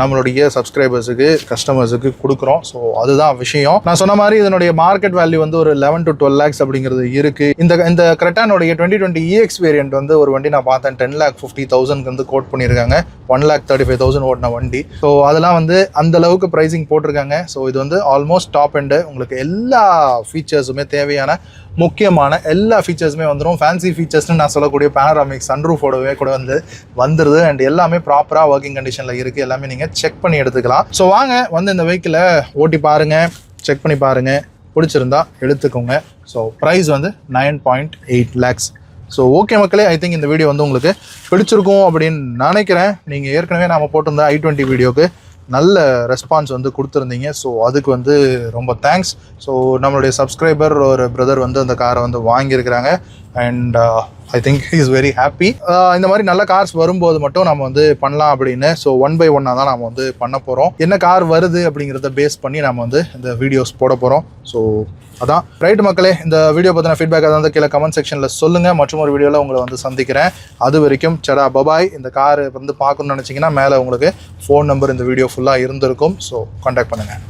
நம்மளுடைய சப்ஸ்கிரைபர்ஸுக்கு, கஸ்டமர்ஸுக்கு கொடுக்குறோம். ஸோ அதுதான் விஷயம். நான் சொன்ன மாதிரி இதனுடைய மார்க்கெட் வேல்யூ வந்து ஒரு 11 to 12 lakhs அப்படிங்கிறது இருக்குது. இந்த கிரெட்டானுடைய 2020 EX வேரியன்ட் வந்து ஒரு வண்டி நான் பார்த்தேன், 10,50,000 வந்து கோட் பண்ணியிருக்காங்க. 1,35,000 ஓடின வண்டி. ஸோ அதெல்லாம் வந்து அந்த அளவுக்கு ப்ரைஸிங் போட்டிருக்காங்க. ஸோ இது வந்து ஆல்மோஸ்ட் டாப் எண்டு. உங்களுக்கு எல்லா ஃபீச்சர்ஸுமே, தேவையான முக்கியமான எல்லா ஃபீச்சர்ஸுமே வந்துடும். ஃபேன்சி ஃபீச்சர்ஸ்னு நான் சொல்லக்கூடிய பேனராமிக் சன்ரூஃபோடவே கூட வந்துடுது. அண்ட் எல்லாமே ப்ராப்பராக ஒர்க்கிங் கண்டிஷனில் இருக்குது. எல்லாமே நீங்கள் செக் பண்ணி எடுத்துக்கலாம். ஸோ வாங்க வந்து இந்த வெஹிக்கிளை ஓட்டி பாருங்கள், செக் பண்ணி பாருங்கள், பிடிச்சிருந்தா எடுத்துக்கோங்க. ஸோ ப்ரைஸ் வந்து 9.8 lakhs. ஸோ ஓகே மக்களே, ஐ திங்க் இந்த வீடியோ வந்து உங்களுக்கு பிடிச்சிருக்கும் அப்படின்னு நினைக்கிறேன். நீங்கள் ஏற்கனவே நாம் போட்டிருந்த i20 வீடியோக்கு நல்ல ரெஸ்பான்ஸ் வந்து கொடுத்துருந்தீங்க. ஸோ அதுக்கு வந்து ரொம்ப தேங்க்ஸ். ஸோ நம்மளுடைய சப்ஸ்கிரைபர் ஒரு பிரதர் வந்து அந்த காரை வந்து வாங்கியிருக்கிறாங்க. And I think he is very happy. இந்த மாதிரி நல்ல கார்ஸ் வரும்போது மட்டும் நம்ம வந்து பண்ணலாம் அப்படின்னு. ஸோ 1 by 1 தான் நம்ம வந்து பண்ண போகிறோம். என்ன கார் வருது அப்படிங்கிறத பேஸ் பண்ணி நம்ம வந்து இந்த வீடியோஸ் போட போகிறோம். ஸோ அதான் ரைட் மக்களே. இந்த வீடியோ பற்றின ஃபீட்பேக் அதாவது கீழே கமெண்ட் செக்ஷனில் சொல்லுங்கள். மற்றும் ஒரு வீடியோவில் உங்களை வந்து சந்திக்கிறேன். அது வரைக்கும் சடா பபாய். இந்த கார் வந்து பார்க்கணும்னு நினச்சிங்கன்னா மேலே உங்களுக்கு ஃபோன் நம்பர் இந்த வீடியோ ஃபுல்லாக இருந்திருக்கும். ஸோ கான்டாக்ட் பண்ணுங்கள்.